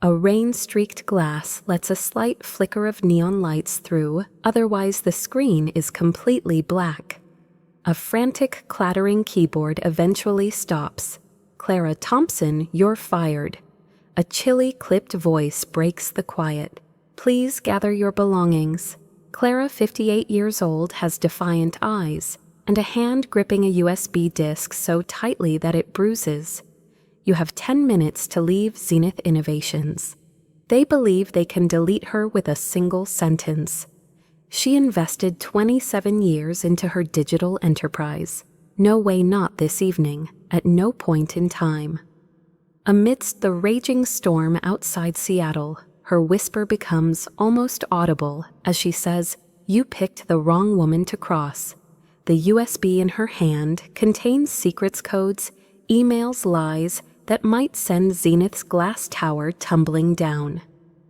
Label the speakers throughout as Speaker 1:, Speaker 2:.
Speaker 1: A rain-streaked glass lets a slight flicker of neon lights through, otherwise the screen is completely black. A frantic, clattering keyboard eventually stops. "Clara Thompson, you're fired." A chilly, clipped voice breaks the quiet. "Please gather your belongings." Clara, 58 years old, has defiant eyes, and a hand gripping a USB disk so tightly that it bruises. You have 10 minutes to leave Zenith Innovations. They believe they can delete her with a single sentence. She invested 27 years into her digital enterprise. No way, not this evening, at no point in time. Amidst the raging storm outside Seattle, her whisper becomes almost audible as she says, "You picked the wrong woman to cross." The USB in her hand contains secrets codes, emails, lies that might send Zenith's glass tower tumbling down.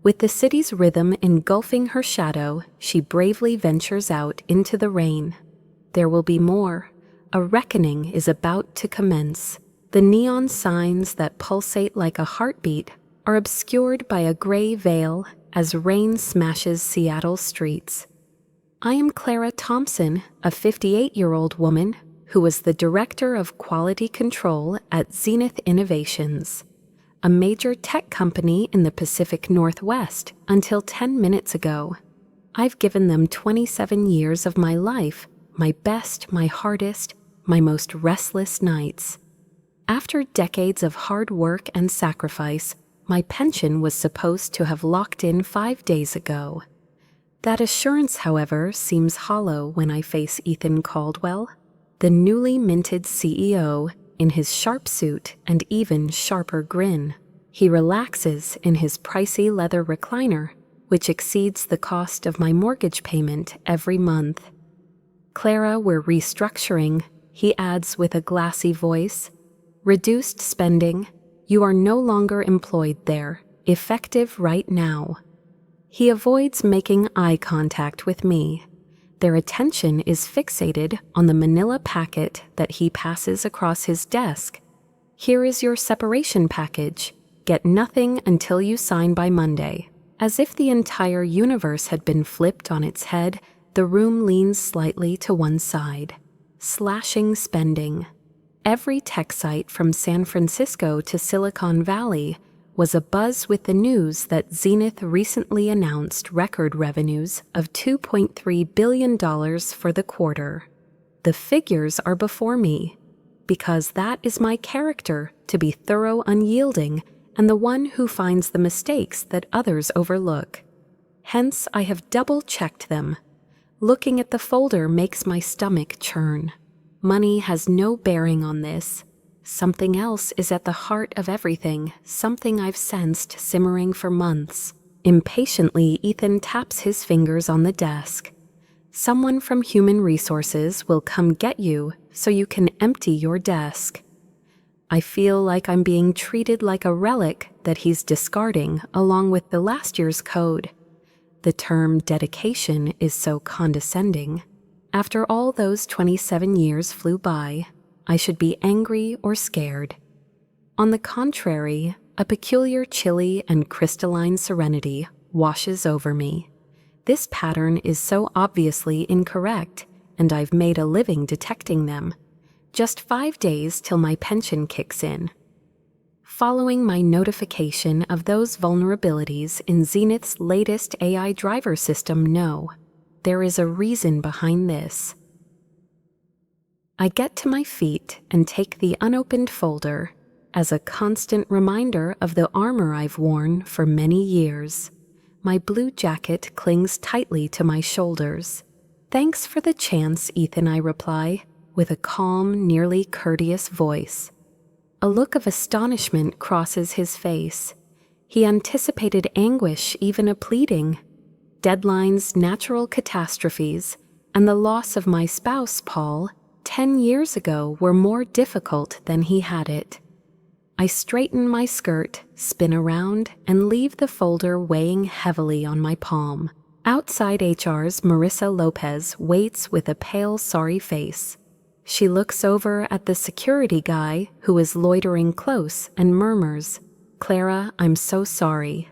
Speaker 1: With the city's rhythm engulfing her shadow, she bravely ventures out into the rain. There will be more. A reckoning is about to commence. The neon signs that pulsate like a heartbeat are obscured by a gray veil as rain smashes Seattle's streets. I am Clara Thompson, a 58-year-old woman who was the director of quality control at Zenith Innovations, a major tech company in the Pacific Northwest until 10 minutes ago. I've given them 27 years of my life, my best, my hardest, my most restless nights. After decades of hard work and sacrifice, my pension was supposed to have locked in 5 days ago. That assurance, however, seems hollow when I face Ethan Caldwell, the newly minted CEO, in his sharp suit and even sharper grin. He relaxes in his pricey leather recliner, which exceeds the cost of my mortgage payment every month. "Clara, we're restructuring," he adds with a glassy voice. "Reduced spending. You are no longer employed there, effective right now." He avoids making eye contact with me. Their attention is fixated on the manila packet that he passes across his desk. "Here is your separation package. Get nothing until you sign by Monday." As if the entire universe had been flipped on its head, the room leans slightly to one side. Slashing spending. Every tech site from San Francisco to Silicon Valley was abuzz with the news that Zenith recently announced record revenues of $2.3 billion for the quarter. The figures are before me, because that is my character, to be thorough, unyielding, and the one who finds the mistakes that others overlook. Hence, I have double-checked them. Looking at the folder makes my stomach churn. Money has no bearing on this. Something else is at the heart of everything, something I've sensed simmering for months. Impatiently, Ethan taps his fingers on the desk. "Someone from Human Resources will come get you so you can empty your desk." I feel like I'm being treated like a relic that he's discarding along with the last year's code. The term dedication is so condescending. After all those 27 years flew by, I should be angry or scared. On the contrary, a peculiar chilly and crystalline serenity washes over me. This pattern is so obviously incorrect, and I've made a living detecting them. Just 5 days till my pension kicks in. Following my notification of those vulnerabilities in Zenith's latest AI driver system, no, there is a reason behind this. I get to my feet and take the unopened folder as a constant reminder of the armor I've worn for many years. My blue jacket clings tightly to my shoulders. "Thanks for the chance, Ethan," I reply, with a calm, nearly courteous voice. A look of astonishment crosses his face. He anticipated anguish, even a pleading. Deadlines, natural catastrophes, and the loss of my spouse, Paul, 10 years ago were more difficult than he had it. I straighten my skirt, spin around, and leave the folder weighing heavily on my palm. Outside HR's Marissa Lopez waits with a pale, sorry face. She looks over at the security guy who is loitering close and murmurs, Clara, I'm so sorry.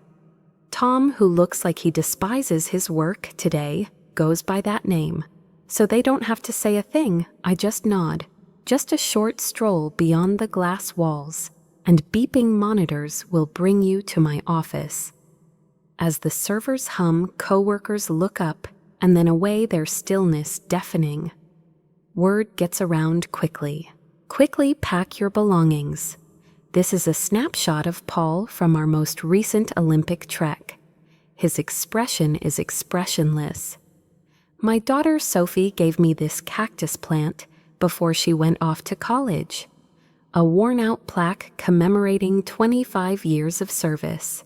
Speaker 1: Tom, who looks like he despises his work today, goes by that name. So they don't have to say a thing, I just nod. Just a short stroll beyond the glass walls, and beeping monitors will bring you to my office. As the servers hum, coworkers look up, and then away, their stillness deafening. Word gets around quickly. Quickly pack your belongings. This is a snapshot of Paul from our most recent Olympic trek. His expression is expressionless. My daughter Sophie gave me this cactus plant before she went off to college. A worn-out plaque commemorating 25 years of service.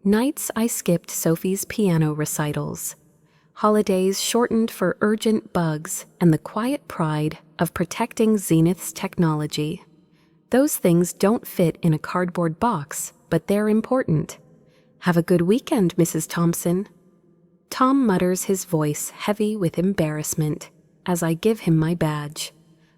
Speaker 1: Nights I skipped Sophie's piano recitals. Holidays shortened for urgent bugs and the quiet pride of protecting Zenith's technology. Those things don't fit in a cardboard box, but they're important. Have a good weekend, Mrs. Thompson. Tom mutters, his voice heavy with embarrassment, as I give him my badge.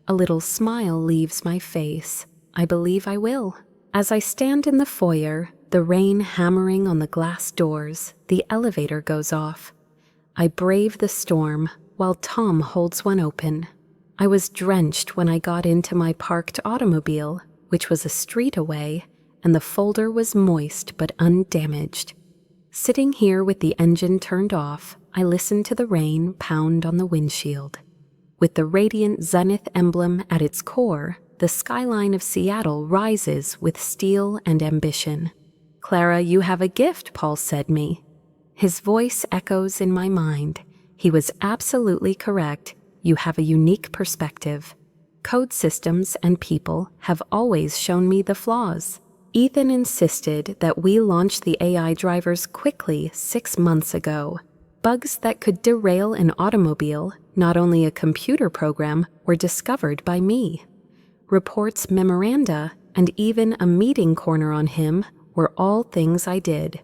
Speaker 1: A little smile leaves my face. I believe I will. As I stand in the foyer, the rain hammering on the glass doors, the elevator goes off. I brave the storm while Tom holds one open. I was drenched when I got into my parked automobile, which was a street away, and the folder was moist but undamaged. Sitting here with the engine turned off, I listen to the rain pound on the windshield. With the radiant Zenith emblem at its core, the skyline of Seattle rises with steel and ambition. Clara, you have a gift, Paul said me. His voice echoes in my mind. He was absolutely correct. You have a unique perspective. Code systems and people have always shown me the flaws. Ethan insisted that we launch the AI drivers quickly 6 months ago. Bugs that could derail an automobile, not only a computer program, were discovered by me. Reports, memoranda, and even a meeting corner on him were all things I did.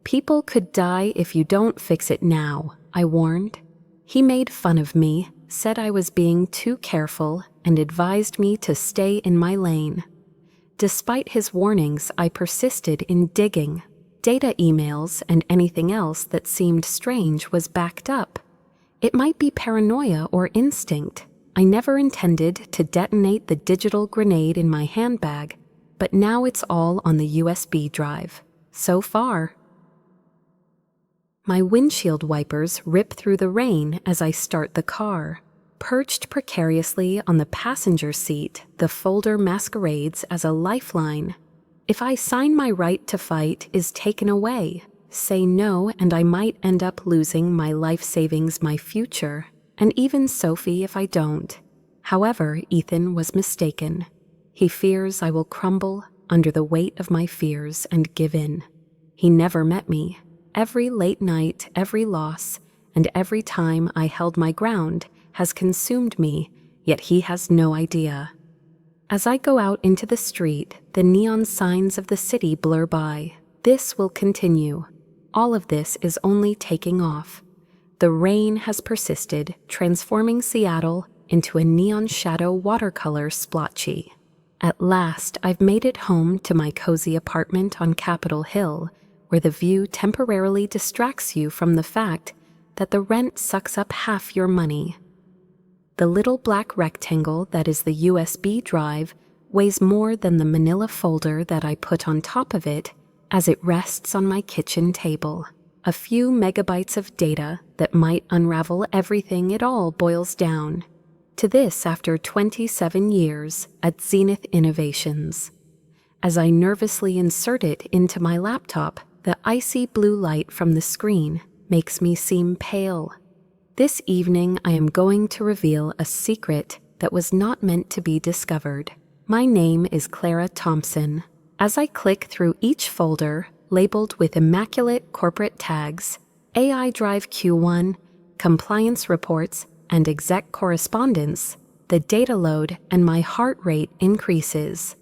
Speaker 1: People could die if you don't fix it now, I warned. He made fun of me, said I was being too careful, and advised me to stay in my lane. Despite his warnings, I persisted in digging. Data emails and anything else that seemed strange was backed up. It might be paranoia or instinct. I never intended to detonate the digital grenade in my handbag, but now it's all on the USB drive. So far. My windshield wipers rip through the rain as I start the car. Perched precariously on the passenger seat, the folder masquerades as a lifeline. If I sign, my right to fight is taken away. Say no, and I might end up losing my life savings, my future, and even Sophie if I don't. However, Ethan was mistaken. He fears I will crumble under the weight of my fears and give in. He never met me. Every late night, every loss, and every time I held my ground has consumed me, yet he has no idea. As I go out into the street, the neon signs of the city blur by. This will continue. All of this is only taking off. The rain has persisted, transforming Seattle into a neon shadow watercolor splotchy. At last, I've made it home to my cozy apartment on Capitol Hill, where the view temporarily distracts you from the fact that the rent sucks up half your money. The little black rectangle that is the USB drive weighs more than the manila folder that I put on top of it as it rests on my kitchen table. A few megabytes of data that might unravel everything. It all boils down to this after 27 years at Zenith Innovations. As I nervously insert it into my laptop, the icy blue light from the screen makes me seem pale. This evening, I am going to reveal a secret that was not meant to be discovered. My name is Clara Thompson. As I click through each folder, labeled with immaculate corporate tags, AI Drive Q1, compliance reports, and exec correspondence, the data load and my heart rate increases.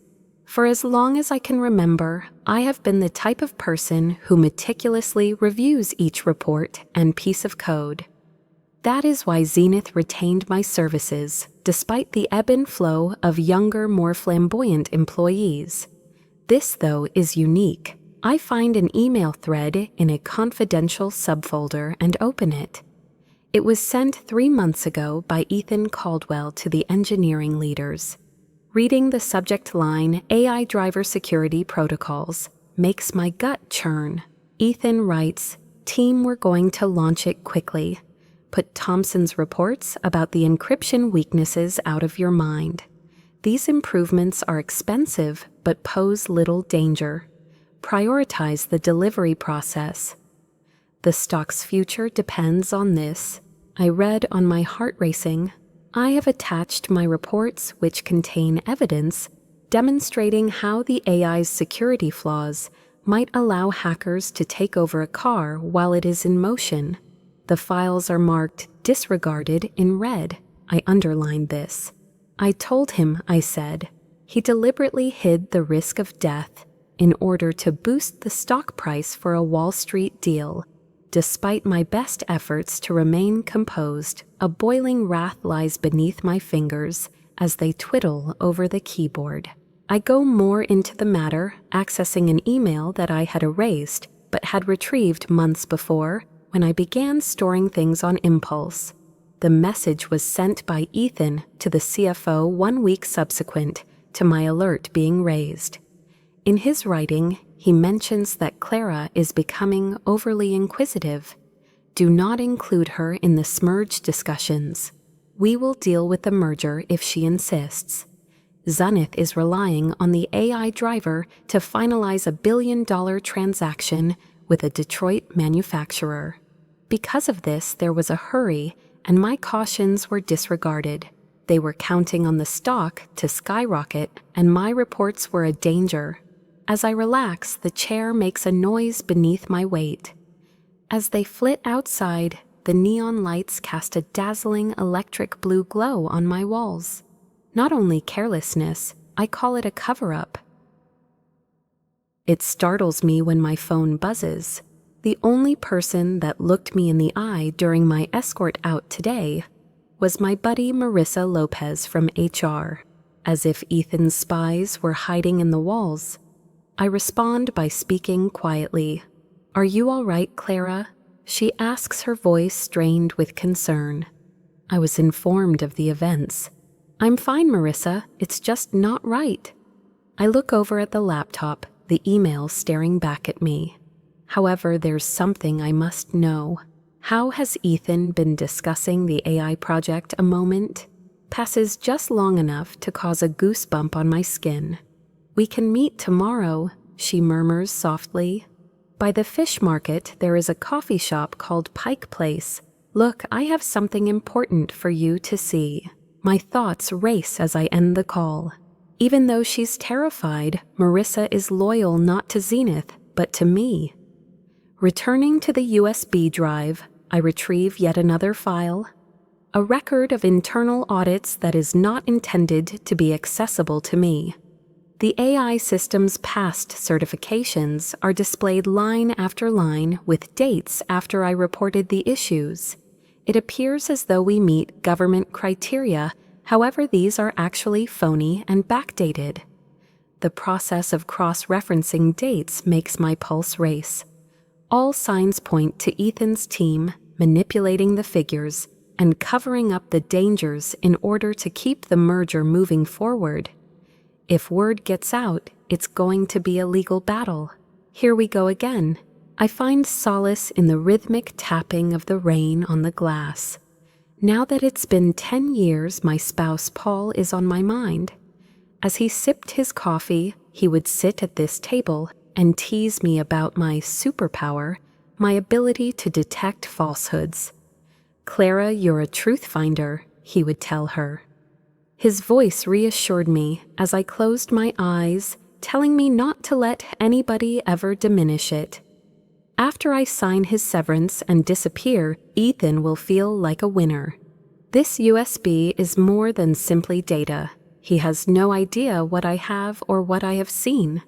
Speaker 1: For as long as I can remember, I have been the type of person who meticulously reviews each report and piece of code. That is why Zenith retained my services, despite the ebb and flow of younger, more flamboyant employees. This, though, is unique. I find an email thread in a confidential subfolder and open it. It was sent 3 months ago by Ethan Caldwell to the engineering leaders. Reading the subject line, AI driver security protocols, makes my gut churn. Ethan writes, "Team, we're going to launch it quickly. Put Thompson's reports about the encryption weaknesses out of your mind. These improvements are expensive but pose little danger. Prioritize the delivery process. The stock's future depends on this." I read on my heart racing. I have attached my reports which contain evidence demonstrating how the AI's security flaws might allow hackers to take over a car while it is in motion. The files are marked disregarded in red. I underlined this. I told him, I said. He deliberately hid the risk of death in order to boost the stock price for a Wall Street deal. Despite my best efforts to remain composed, a boiling wrath lies beneath my fingers as they twiddle over the keyboard. I go more into the matter, accessing an email that I had erased but had retrieved months before when I began storing things on impulse. The message was sent by Ethan to the CFO 1 week subsequent to my alert being raised. In his writing, he mentions that Clara is becoming overly inquisitive. Do not include her in the smurge discussions. We will deal with the merger if she insists. Zenith is relying on the AI driver to finalize a billion-dollar transaction with a Detroit manufacturer. Because of this, there was a hurry, and my cautions were disregarded. They were counting on the stock to skyrocket, and my reports were a danger. As I relax, the chair makes a noise beneath my weight. As they flit outside, the neon lights cast a dazzling electric blue glow on my walls. Not only carelessness, I call it a cover-up. It startles me when my phone buzzes. The only person that looked me in the eye during my escort out today was my buddy Marissa Lopez from HR. As if Ethan's spies were hiding in the walls, I respond by speaking quietly. "Are you all right, Clara?" She asks, her voice strained with concern. I was informed of the events. "I'm fine, Marissa. It's just not right." I look over at the laptop, the email staring back at me. However, there's something I must know. How has Ethan been discussing the AI project? A moment passes just long enough to cause a goosebump on my skin. "We can meet tomorrow," she murmurs softly. "By the fish market, there is a coffee shop called Pike Place. Look, I have something important for you to see." My thoughts race as I end the call. Even though she's terrified, Marissa is loyal not to Zenith, but to me. Returning to the USB drive, I retrieve yet another file. A record of internal audits that is not intended to be accessible to me. The AI system's past certifications are displayed line after line with dates after I reported the issues. It appears as though we meet government criteria, however these are actually phony and backdated. The process of cross-referencing dates makes my pulse race. All signs point to Ethan's team manipulating the figures and covering up the dangers in order to keep the merger moving forward. If word gets out, it's going to be a legal battle. Here we go again. I find solace in the rhythmic tapping of the rain on the glass. Now that it's been 10 years, my spouse Paul is on my mind. As he sipped his coffee, he would sit at this table and tease me about my superpower, my ability to detect falsehoods. "Clara, you're a truth finder," he would tell her. His voice reassured me as I closed my eyes, telling me not to let anybody ever diminish it. After I sign his severance and disappear, Ethan will feel like a winner. This USB is more than simply data. He has no idea what I have or what I have seen.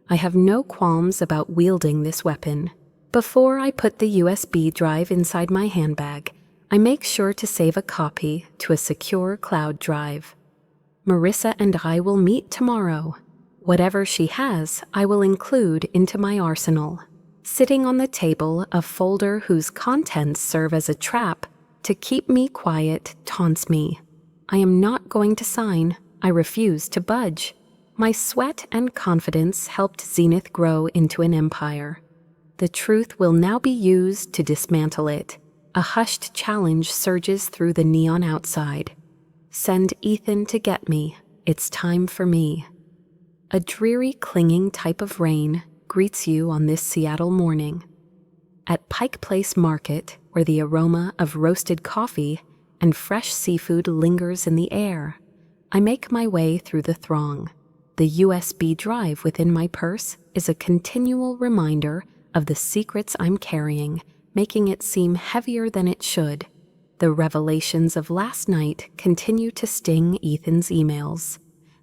Speaker 1: I have no qualms about wielding this weapon. Before I put the USB drive inside my handbag, I make sure to save a copy to a secure cloud drive. Marissa and I will meet tomorrow. Whatever she has, I will include into my arsenal. Sitting on the table, a folder whose contents serve as a trap to keep me quiet taunts me. I am not going to sign. I refuse to budge. My sweat and confidence helped Zenith grow into an empire. The truth will now be used to dismantle it. A hushed challenge surges through the neon outside. Send Ethan to get me. It's time for me. A dreary, clinging type of rain greets you on this Seattle morning. At Pike Place Market, where the aroma of roasted coffee and fresh seafood lingers in the air, I make my way through the throng. The USB drive within my purse is a continual reminder of the secrets I'm carrying, making it seem heavier than it should. The revelations of last night continue to sting Ethan's emails.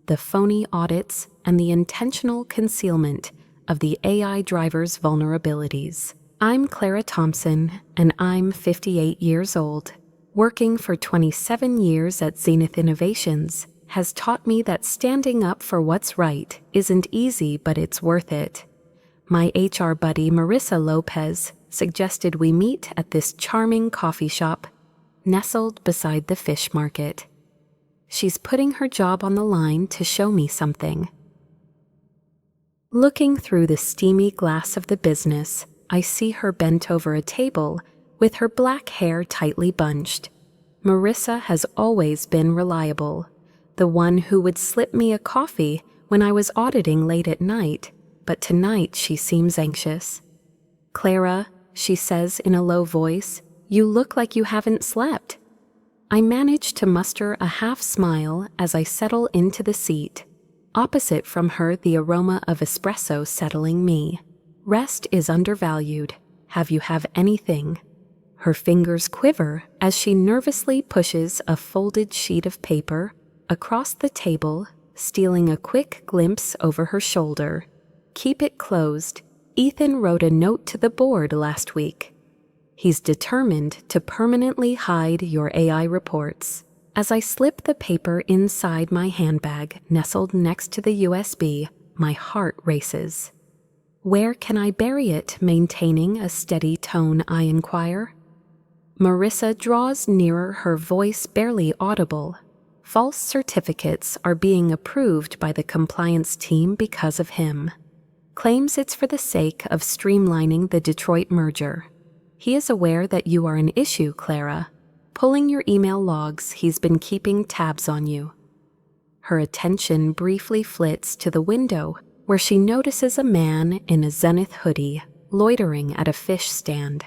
Speaker 1: The phony audits and the intentional concealment of the AI driver's vulnerabilities. I'm Clara Thompson, and I'm 58 years old. Working for 27 years at Zenith Innovations has taught me that standing up for what's right isn't easy, but it's worth it. My HR buddy Marissa Lopez suggested we meet at this charming coffee shop nestled beside the fish market. She's putting her job on the line to show me something. Looking through the steamy glass of the business, I see her bent over a table with her black hair tightly bunched. Marissa has always been reliable, the one who would slip me a coffee when I was auditing late at night, but tonight she seems anxious. "Clara," she says in a low voice, "you look like you haven't slept." I manage to muster a half smile as I settle into the seat. Opposite from her, the aroma of espresso settling me. Rest is undervalued. Have you anything? Her fingers quiver as she nervously pushes a folded sheet of paper across the table, stealing a quick glimpse over her shoulder. "Keep it closed. Ethan wrote a note to the board last week. He's determined to permanently hide your AI reports." As I slip the paper inside my handbag nestled next to the USB, my heart races. "Where can I bury it?" Maintaining a steady tone, I inquire. Marissa draws nearer, her voice barely audible. False certificates are being approved by the compliance team because of him. Claims it's for the sake of streamlining the Detroit merger. He is aware that you are an issue, Clara. Pulling your email logs, he's been keeping tabs on you. Her attention briefly flits to the window, where she notices a man in a Zenith hoodie loitering at a fish stand,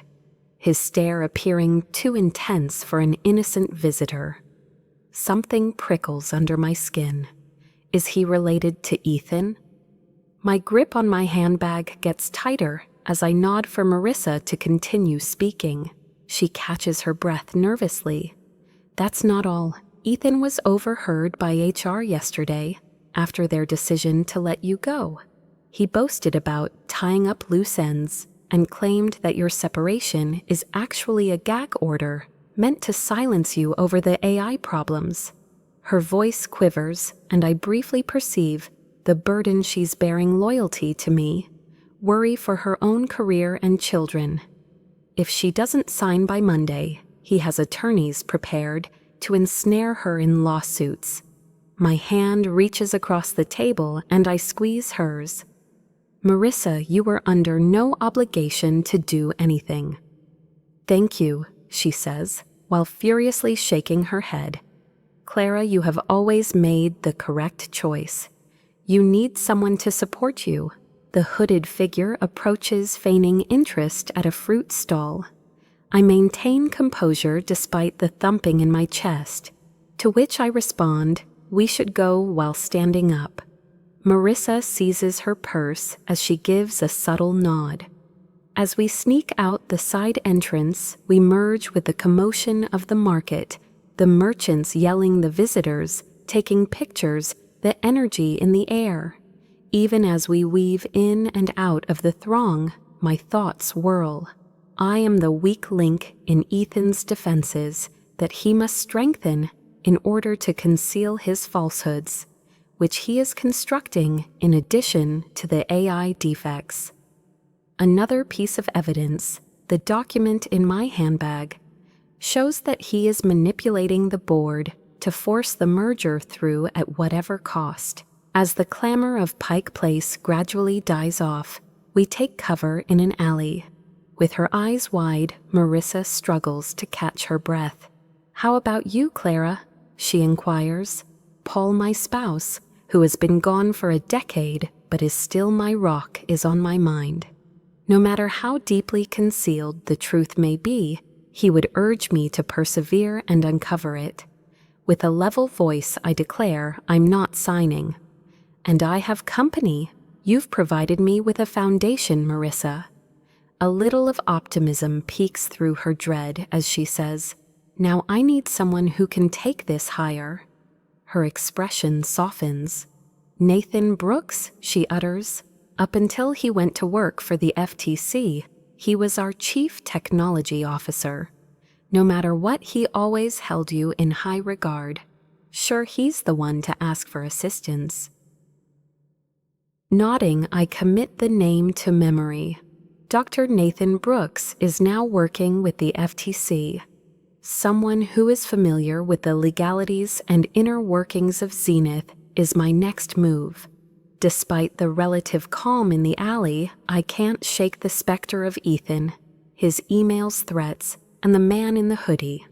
Speaker 1: his stare appearing too intense for an innocent visitor. Something prickles under my skin. Is he related to Ethan? My grip on my handbag gets tighter as I nod for Marissa to continue speaking. She catches her breath nervously. "That's not all. Ethan was overheard by HR yesterday after their decision to let you go. He boasted about tying up loose ends and claimed that your separation is actually a gag order meant to silence you over the AI problems." Her voice quivers, and I briefly perceive the burden she's bearing: loyalty to me, worry for her own career and children. If she doesn't sign by Monday, he has attorneys prepared to ensnare her in lawsuits. My hand reaches across the table and I squeeze hers. "Marissa, you are under no obligation to do anything." "Thank you," she says, while furiously shaking her head. "Clara, you have always made the correct choice. You need someone to support you." The hooded figure approaches, feigning interest at a fruit stall. I maintain composure despite the thumping in my chest, to which I respond, "We should go," while standing up. Marissa seizes her purse as she gives a subtle nod. As we sneak out the side entrance, we merge with the commotion of the market, the merchants yelling, the visitors taking pictures, the energy in the air. Even as we weave in and out of the throng, my thoughts whirl. I am the weak link in Ethan's defenses that he must strengthen in order to conceal his falsehoods. which he is constructing in addition to the AI defects. Another piece of evidence, the document in my handbag, shows that he is manipulating the board to force the merger through at whatever cost. As the clamor of Pike Place gradually dies off, we take cover in an alley. With her eyes wide, Marissa struggles to catch her breath. "How about you, Clara?" she inquires. "Paul, my spouse, who has been gone for a decade but is still my rock, is on my mind. No matter how deeply concealed the truth may be, he would urge me to persevere and uncover it. With a level voice, I declare I'm not signing. And I have company. You've provided me with a foundation, Marissa." A little of optimism peeks through her dread as she says, "Now I need someone who can take this higher." Her expression softens. "Nathan Brooks," she utters. "Up until he went to work for the FTC, he was our chief technology officer. No matter what, he always held you in high regard. Sure, he's the one to ask for assistance." Nodding, I commit the name to memory. Dr. Nathan Brooks is now working with the FTC. Someone who is familiar with the legalities and inner workings of Zenith is my next move. Despite the relative calm in the alley, I can't shake the specter of Ethan, his emails, threats, and the man in the hoodie.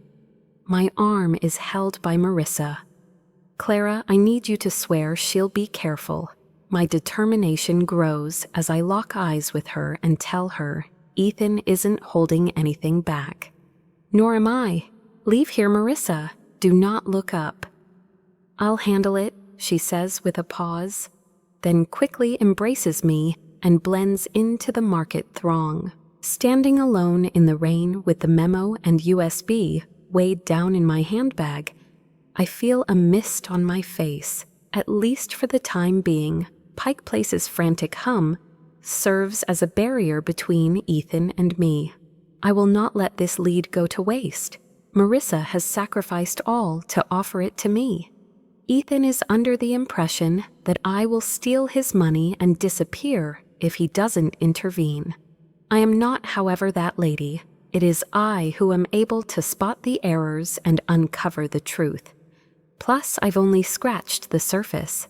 Speaker 1: My arm is held by Marissa. "Clara, I need you to swear she'll be careful." My determination grows as I lock eyes with her and tell her Ethan isn't holding anything back. "Nor am I. Leave here, Marissa. Do not look up." "I'll handle it," she says with a pause, then quickly embraces me and blends into the market throng. Standing alone in the rain with the memo and USB weighed down in my handbag, I feel a mist on my face. At least for the time being, Pike Place's frantic hum serves as a barrier between Ethan and me. I will not let this lead go to waste. Marissa has sacrificed all to offer it to me. Ethan is under the impression that I will steal his money and disappear if he doesn't intervene. I am not, however, that lady. It is I who am able to spot the errors and uncover the truth. Plus, I've only scratched the surface.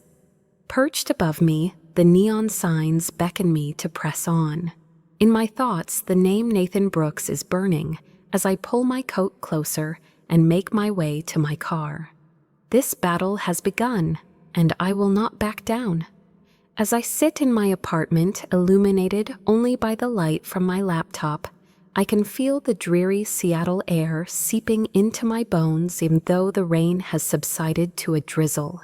Speaker 1: Perched above me, the neon signs beckon me to press on. In my thoughts, the name Nathan Brooks is burning as I pull my coat closer and make my way to my car. This battle has begun, and I will not back down. As I sit in my apartment, illuminated only by the light from my laptop, I can feel the dreary Seattle air seeping into my bones even though the rain has subsided to a drizzle.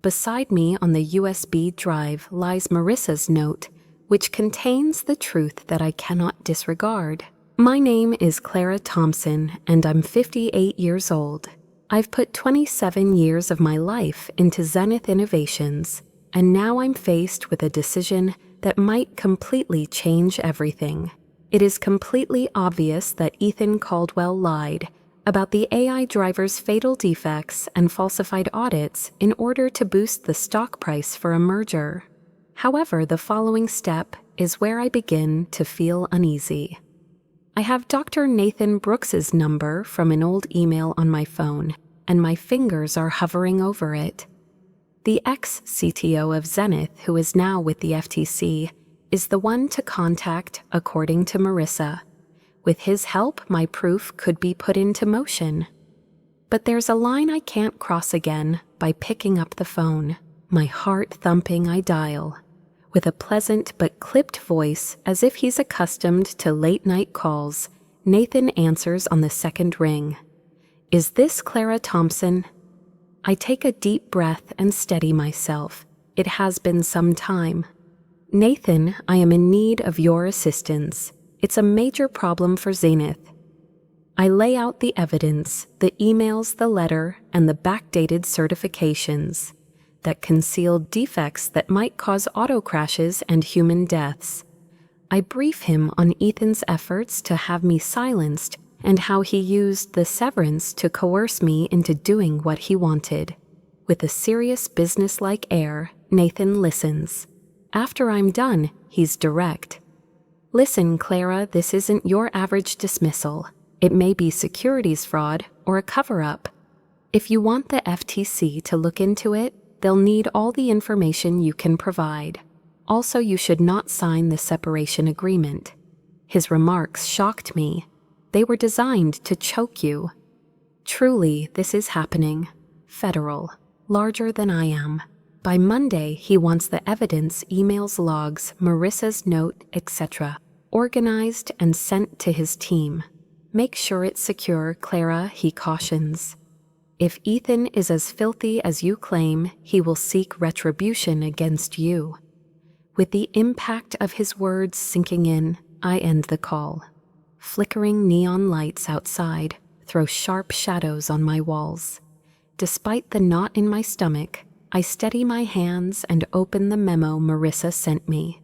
Speaker 1: Beside me on the USB drive lies Marissa's note, which contains the truth that I cannot disregard. My name is Clara Thompson, and I'm 58 years old. I've put 27 years of my life into Zenith Innovations, and now I'm faced with a decision that might completely change everything. It is completely obvious that Ethan Caldwell lied about the AI driver's fatal defects and falsified audits in order to boost the stock price for a merger. However, the following step is where I begin to feel uneasy. I have Dr. Nathan Brooks's number from an old email on my phone, and my fingers are hovering over it. The ex-CTO of Zenith, who is now with the FTC, is the one to contact, according to Marissa. With his help, my proof could be put into motion. But there's a line I can't cross again by picking up the phone. My heart thumping, I dial. With a pleasant but clipped voice, as if he's accustomed to late-night calls, Nathan answers on the second ring. "Is this Clara Thompson?" I take a deep breath and steady myself. It has been some time. "Nathan, I am in need of your assistance. It's a major problem for Zenith." I lay out the evidence, the emails, the letter, and the backdated certifications that concealed defects that might cause auto crashes and human deaths. I brief him on Ethan's efforts to have me silenced and how he used the severance to coerce me into doing what he wanted. With a serious businesslike air, Nathan listens. After I'm done, he's direct. Listen, Clara, this isn't your average dismissal. It may be securities fraud or a cover-up. If you want the FTC to look into it, they'll need all the information you can provide. Also, you should not sign the separation agreement. His remarks shocked me. They were designed to choke you. Truly, this is happening. Federal. Larger than I am. By Monday, he wants the evidence, emails, logs, Marissa's note, etc., organized and sent to his team. Make sure it's secure, Clara, he cautions. If Ethan is as filthy as you claim, he will seek retribution against you. With the impact of his words sinking in, I end the call. Flickering neon lights outside throw sharp shadows on my walls. Despite the knot in my stomach, I steady my hands and open the memo Marissa sent me.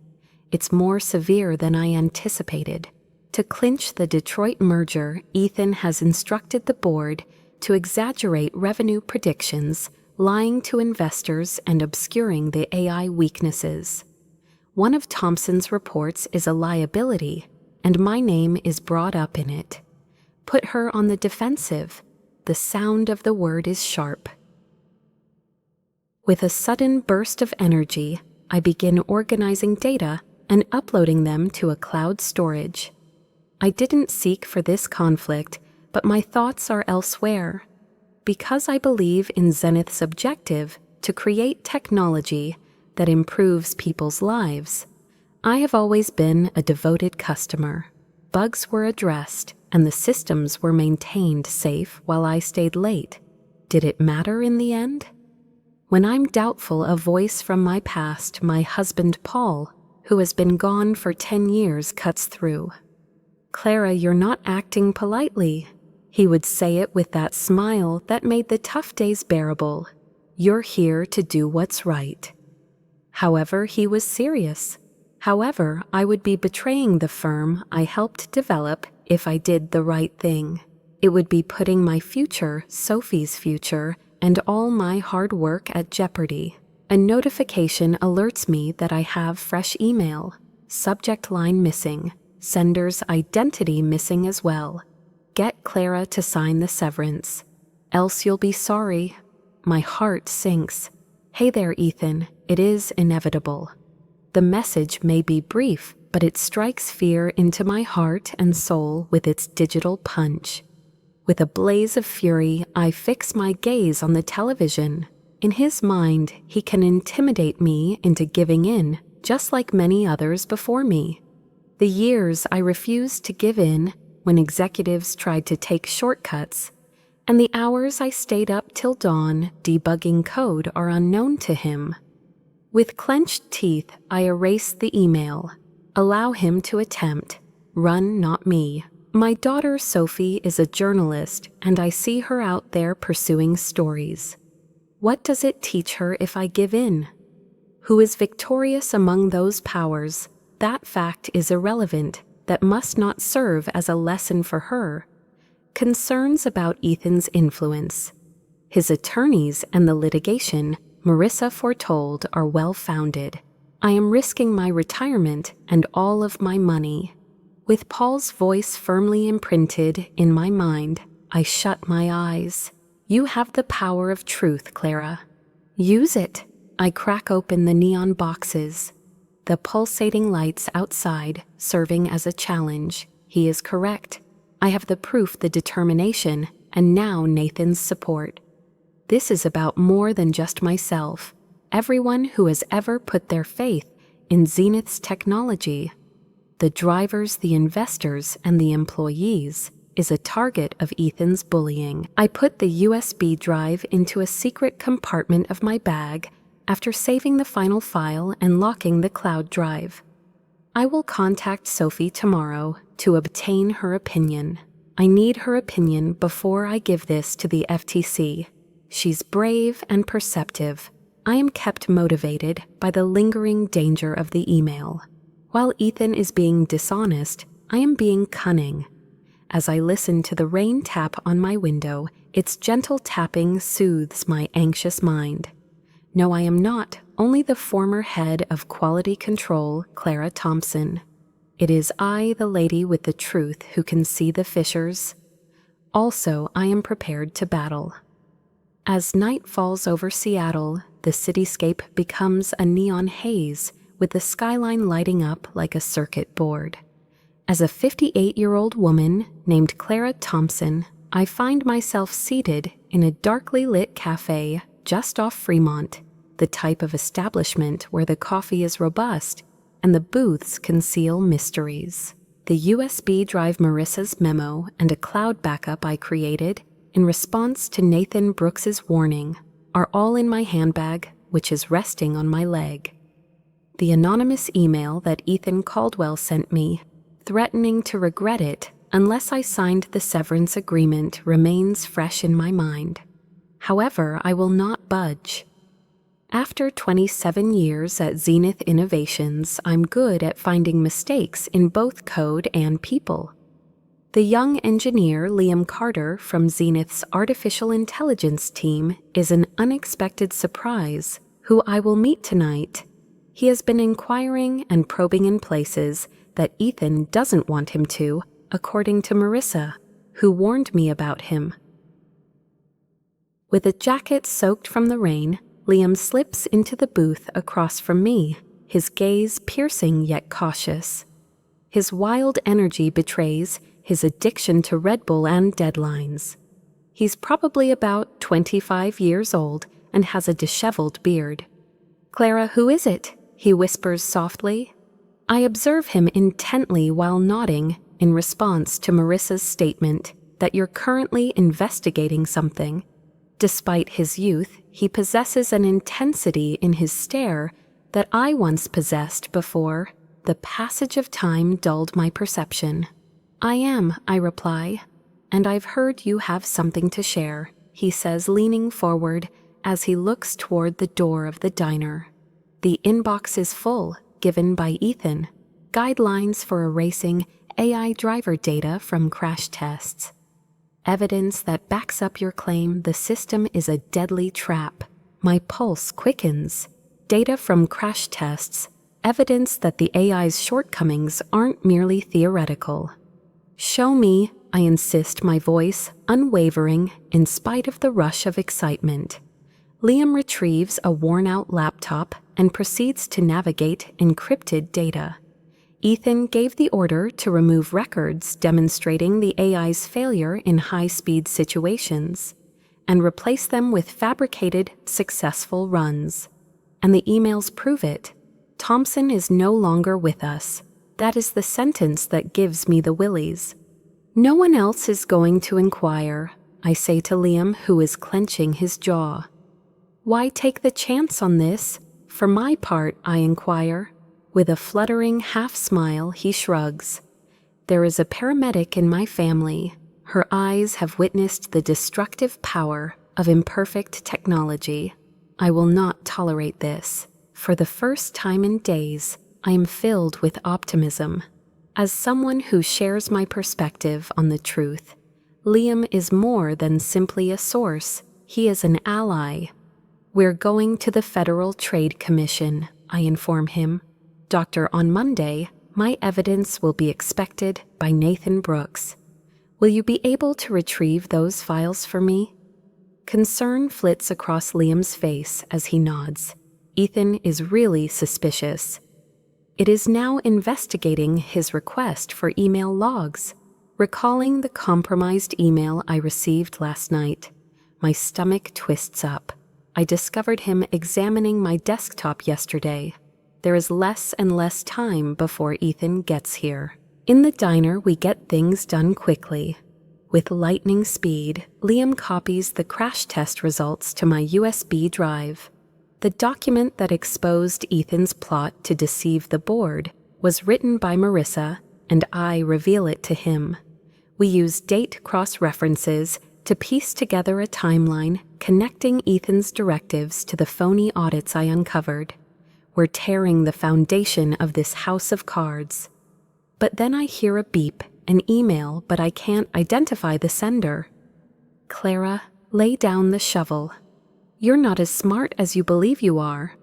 Speaker 1: It's more severe than I anticipated. To clinch the Detroit merger, Ethan has instructed the board to exaggerate revenue predictions, lying to investors and obscuring the AI weaknesses. One of Thompson's reports is a liability, and my name is brought up in it. Put her on the defensive. The sound of the word is sharp. With a sudden burst of energy, I begin organizing data and uploading them to a cloud storage. I didn't seek for this conflict, but my thoughts are elsewhere. Because I believe in Zenith's objective to create technology that improves people's lives, I have always been a devoted customer. Bugs were addressed, and the systems were maintained safe while I stayed late. Did it matter in the end? When I'm doubtful, a voice from my past, my husband Paul, who has been gone for 10 years, cuts through. Clara, you're not acting politely. He would say it with that smile that made the tough days bearable. You're here to do what's right. However, he was serious. However, I would be betraying the firm I helped develop if I did the right thing. It would be putting my future, Sophie's future, and all my hard work at jeopardy. A notification alerts me that I have fresh email. Subject line missing. Sender's identity missing as well. Get Clara to sign the severance. Else you'll be sorry. My heart sinks. Hey there, Ethan. It is inevitable. The message may be brief, but it strikes fear into my heart and soul with its digital punch. With a blaze of fury, I fix my gaze on the television. In his mind, he can intimidate me into giving in, just like many others before me. The years I refused to give in when executives tried to take shortcuts, and the hours I stayed up till dawn debugging code are unknown to him. With clenched teeth, I erase the email. Allow him to attempt. Run, not me. My daughter Sophie is a journalist, and I see her out there pursuing stories. What does it teach her if I give in? Who is victorious among those powers? That fact is irrelevant. That must not serve as a lesson for her. Concerns about Ethan's influence. His attorneys and the litigation Marissa foretold are well-founded. I am risking my retirement and all of my money. With Paul's voice firmly imprinted in my mind, I shut my eyes. You have the power of truth, Clara. Use it. I crack open the neon boxes. The pulsating lights outside serving as a challenge. He is correct. I have the proof, the determination, and now Nathan's support. This is about more than just myself. Everyone who has ever put their faith in Zenith's technology, the drivers, the investors, and the employees, is a target of Ethan's bullying. I put the USB drive into a secret compartment of my bag after saving the final file and locking the cloud drive. I will contact Sophie tomorrow to obtain her opinion. I need her opinion before I give this to the FTC. She's brave and perceptive. I am kept motivated by the lingering danger of the email. While Ethan is being dishonest, I am being cunning. As I listen to the rain tap on my window, its gentle tapping soothes my anxious mind. No, I am not only the former head of quality control, Clara Thompson. It is I, the lady with the truth, who can see the fissures. Also, I am prepared to battle. As night falls over Seattle, the cityscape becomes a neon haze, with the skyline lighting up like a circuit board. As a 58-year-old woman named Clara Thompson, I find myself seated in a darkly lit cafe just off Fremont, the type of establishment where the coffee is robust and the booths conceal mysteries. The USB drive Marissa's memo and a cloud backup I created in response to Nathan Brooks's warning are all in my handbag, which is resting on my leg. The anonymous email that Ethan Caldwell sent me, threatening to regret it unless I signed the severance agreement, remains fresh in my mind. However, I will not budge. After 27 years at Zenith Innovations, I'm good at finding mistakes in both code and people. The young engineer Liam Carter from Zenith's artificial intelligence team is an unexpected surprise who I will meet tonight. He has been inquiring and probing in places that Ethan doesn't want him to, according to Marissa, who warned me about him. With a jacket soaked from the rain, Liam slips into the booth across from me, his gaze piercing yet cautious. His wild energy betrays his addiction to Red Bull and deadlines. He's probably about 25 years old and has a disheveled beard. "Clara, who is it?" he whispers softly. I observe him intently while nodding in response to Marissa's statement that you're currently investigating something. Despite his youth, he possesses an intensity in his stare that I once possessed before the passage of time dulled my perception. "I am," I reply, "and I've heard you have something to share," he says, leaning forward as he looks toward the door of the diner. The inbox is full, given by Ethan, guidelines for erasing AI driver data from crash tests. Evidence that backs up your claim the system is a deadly trap. My pulse quickens. Data from crash tests, evidence that the AI's shortcomings aren't merely theoretical. "Show me," I insist, my voice unwavering in spite of the rush of excitement. Liam retrieves a worn-out laptop and proceeds to navigate encrypted data. Ethan gave the order to remove records demonstrating the AI's failure in high-speed situations and replace them with fabricated, successful runs. And the emails prove it. Thompson is no longer with us. That is the sentence that gives me the willies. "No one else is going to inquire," I say to Liam, who is clenching his jaw. "Why take the chance on this? For my part," I inquire. With a fluttering half-smile, he shrugs. "There is a paramedic in my family. Her eyes have witnessed the destructive power of imperfect technology. I will not tolerate this. For the first time in days, I am filled with optimism. As someone who shares my perspective on the truth, Liam is more than simply a source. He is an ally. We're going to the Federal Trade Commission," I inform him. "Doctor, on Monday, my evidence will be expected by Nathan Brooks. Will you be able to retrieve those files for me?" Concern flits across Liam's face as he nods. Ethan is really suspicious. It is now investigating his request for email logs. Recalling the compromised email I received last night, my stomach twists up. I discovered him examining my desktop yesterday. There is less and less time before Ethan gets here. In the diner, we get things done quickly. With lightning speed, Liam copies the crash test results to my USB drive. The document that exposed Ethan's plot to deceive the board was written by Marissa, and I reveal it to him. We use date cross-references to piece together a timeline connecting Ethan's directives to the phony audits I uncovered. We're tearing the foundation of this house of cards. But then I hear a beep an email, but I can't identify the sender. Clara, lay down the shovel. You're not as smart as you believe you are.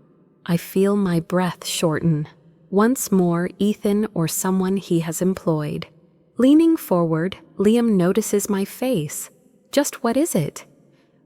Speaker 1: I feel my breath shorten. Once more, Ethan or someone he has employed. Leaning forward, Liam notices my face. Just what is it?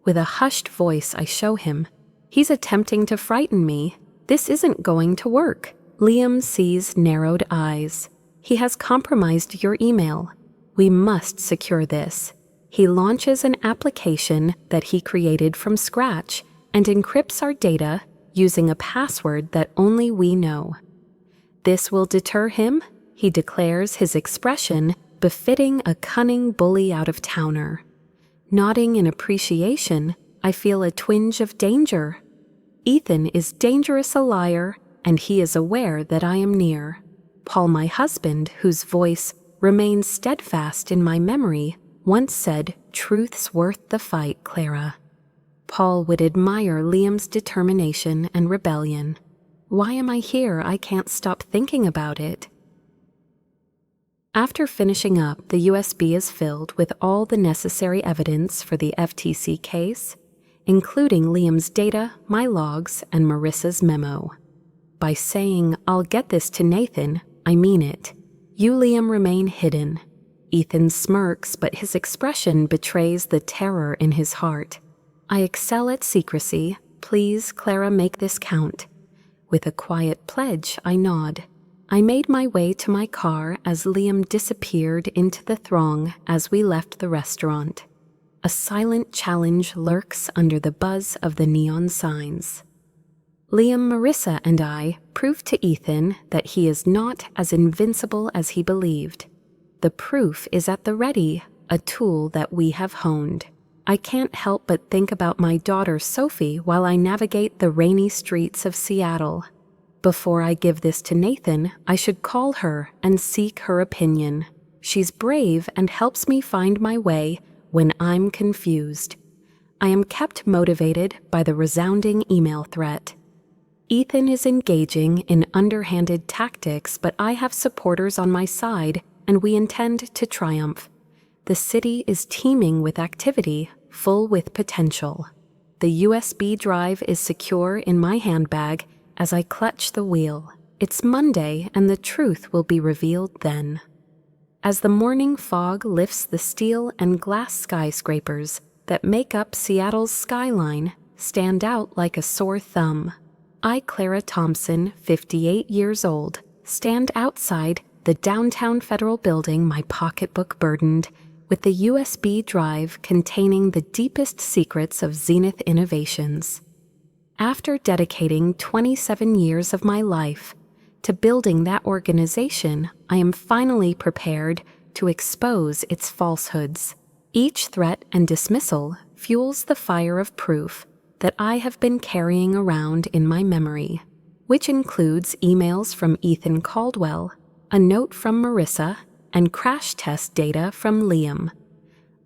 Speaker 1: With a hushed voice, I show him. He's attempting to frighten me. This isn't going to work. Liam sees narrowed eyes. He has compromised your email. We must secure this. He launches an application that he created from scratch and encrypts our data using a password that only we know. This will deter him, he declares, his expression befitting a cunning bully out-of-towner. Nodding in appreciation, I feel a twinge of danger. Ethan is dangerous a liar, and he is aware that I am near. Paul, my husband, whose voice remains steadfast in my memory, once said, "Truth's worth the fight, Clara." Paul would admire Liam's determination and rebellion. Why am I here? I can't stop thinking about it. After finishing up, the USB is filled with all the necessary evidence for the FTC case, including Liam's data, my logs, and Marissa's memo. By saying, "I'll get this to Nathan," I mean it. You, Liam, remain hidden. Ethan smirks, but his expression betrays the terror in his heart. I excel at secrecy. Please, Clara, make this count. With a quiet pledge, I nod. I made my way to my car as Liam disappeared into the throng as we left the restaurant. A silent challenge lurks under the buzz of the neon signs. Liam, Marissa, and I proved to Ethan that he is not as invincible as he believed. The proof is at the ready, a tool that we have honed. I can't help but think about my daughter Sophie while I navigate the rainy streets of Seattle. Before I give this to Nathan, I should call her and seek her opinion. She's brave and helps me find my way when I'm confused. I am kept motivated by the resounding email threat. Ethan is engaging in underhanded tactics, but I have supporters on my side, and we intend to triumph. The city is teeming with activity, full with potential. The USB drive is secure in my handbag as I clutch the wheel. It's Monday, and the truth will be revealed then. As the morning fog lifts the steel and glass skyscrapers that make up Seattle's skyline stand out like a sore thumb, I, Clara Thompson, 58 years old, stand outside the downtown Federal Building, my pocketbook burdened, with the USB drive containing the deepest secrets of Zenith Innovations. After dedicating 27 years of my life to building that organization, I am finally prepared to expose its falsehoods. Each threat and dismissal fuels the fire of proof that I have been carrying around in my memory, which includes emails from Ethan Caldwell, a note from Marissa, and crash test data from Liam.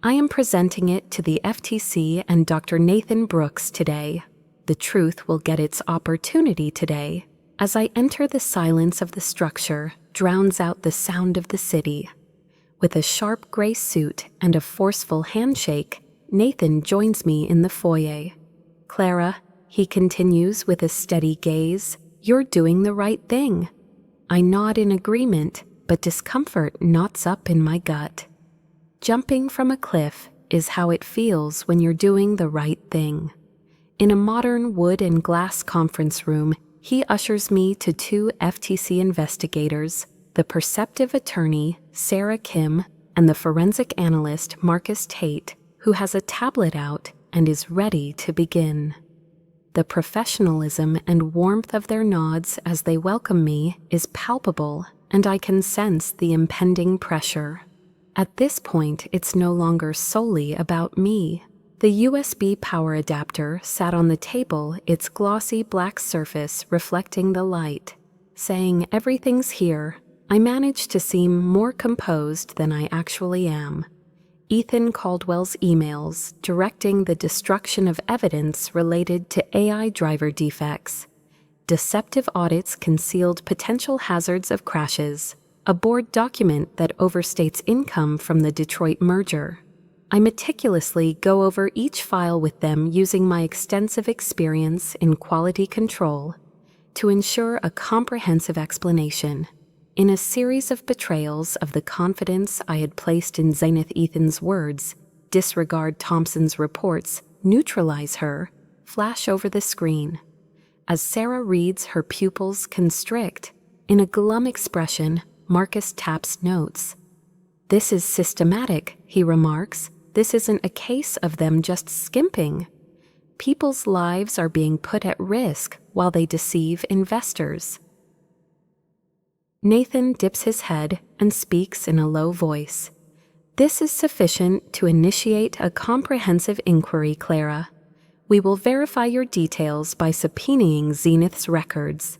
Speaker 1: I am presenting it to the FTC and Dr. Nathan Brooks today. The truth will get its opportunity today. As I enter, the silence of the structure drowns out the sound of the city. With a sharp gray suit and a forceful handshake, Nathan joins me in the foyer. "Clara," he continues with a steady gaze, "you're doing the right thing." I nod in agreement, but discomfort knots up in my gut. Jumping from a cliff is how it feels when you're doing the right thing. In a modern wood and glass conference room, he ushers me to two FTC investigators, the perceptive attorney, Sarah Kim, and the forensic analyst, Marcus Tate, who has a tablet out and is ready to begin. The professionalism and warmth of their nods as they welcome me is palpable, and I can sense the impending pressure. At this point, it's no longer solely about me. The USB power adapter sat on the table, its glossy black surface reflecting the light. Saying everything's here, I managed to seem more composed than I actually am. Ethan Caldwell's emails directing the destruction of evidence related to AI driver defects. Deceptive audits concealed potential hazards of crashes. a board document that overstates income from the Detroit merger. I meticulously go over each file with them using my extensive experience in quality control to ensure a comprehensive explanation. In a series of betrayals of the confidence I had placed in Zenith Ethan's words, disregard Thompson's reports, neutralize her, flash over the screen. As Sarah reads, her pupils constrict. In a glum expression, Marcus taps notes. "This is systematic," he remarks. "This isn't a case of them just skimping. People's lives are being put at risk while they deceive investors." Nathan dips his head and speaks in a low voice. "This is sufficient to initiate a comprehensive inquiry, Clara. We will verify your details by subpoenaing Zenith's records."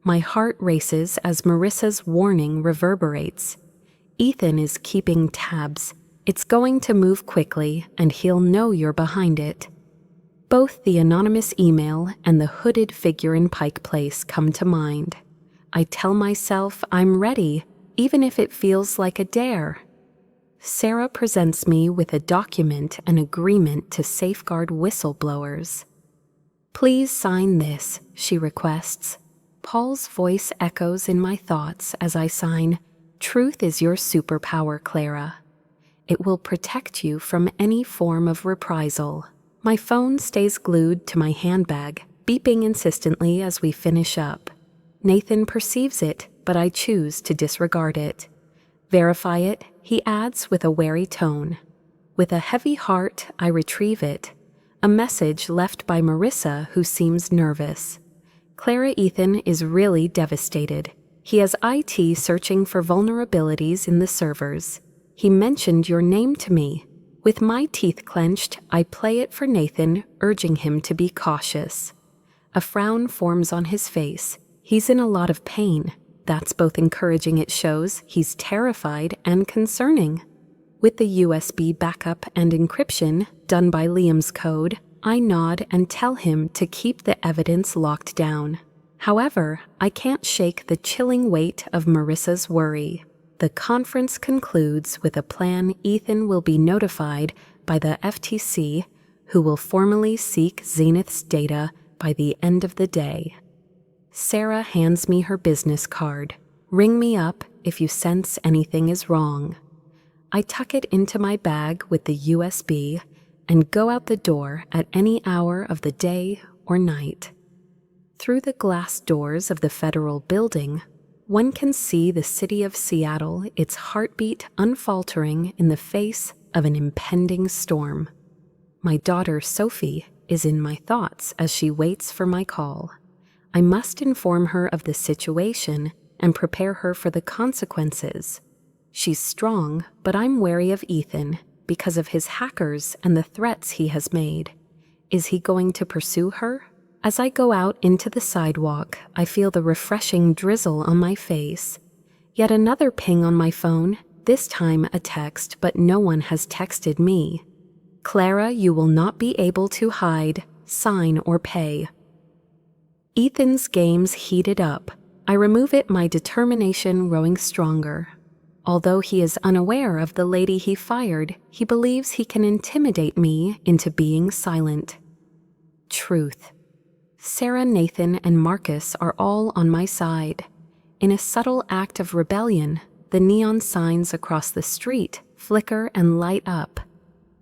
Speaker 1: My heart races as Marissa's warning reverberates. Ethan is keeping tabs. It's going to move quickly, and he'll know you're behind it. Both the anonymous email and the hooded figure in Pike Place come to mind. I tell myself I'm ready, even if it feels like a dare. Sarah presents me with a document, an agreement to safeguard whistleblowers. "Please sign this," she requests. Paul's voice echoes in my thoughts as I sign, "Truth is your superpower, Clara. It will protect you from any form of reprisal." My phone stays glued to my handbag, beeping insistently as we finish up. Nathan perceives it, but I choose to disregard it. "Verify it," he adds with a wary tone. With a heavy heart, I retrieve it. A message left by Marissa, who seems nervous. Clara, Ethan is really devastated. He has IT searching for vulnerabilities in the servers. He mentioned your name to me. With my teeth clenched, I play it for Nathan, urging him to be cautious. A frown forms on his face. He's in a lot of pain. That's both encouraging, it shows he's terrified, and concerning. With the USB backup and encryption done by Liam's code, I nod and tell him to keep the evidence locked down. However, I can't shake the chilling weight of Marissa's worry. The conference concludes with a plan. Ethan will be notified by the FTC, who will formally seek Zenith's data by the end of the day. Sarah hands me her business card. "Ring me up if you sense anything is wrong." I tuck it into my bag with the USB and go out the door at any hour of the day or night. Through the glass doors of the federal building, one can see the city of Seattle, its heartbeat unfaltering in the face of an impending storm. My daughter, Sophie, is in my thoughts as she waits for my call. I must inform her of the situation and prepare her for the consequences. She's strong, but I'm wary of Ethan because of his hackers and the threats he has made. Is he going to pursue her? As I go out into the sidewalk, I feel the refreshing drizzle on my face. Yet another ping on my phone, this time a text, but no one has texted me. "Clara, you will not be able to hide, sign, or pay." Ethan's games heated up. I remove it, my determination growing stronger. Although he is unaware of the lady he fired, he believes he can intimidate me into being silent. Truth. Sarah, Nathan, and Marcus are all on my side. In a subtle act of rebellion, the neon signs across the street flicker and light up.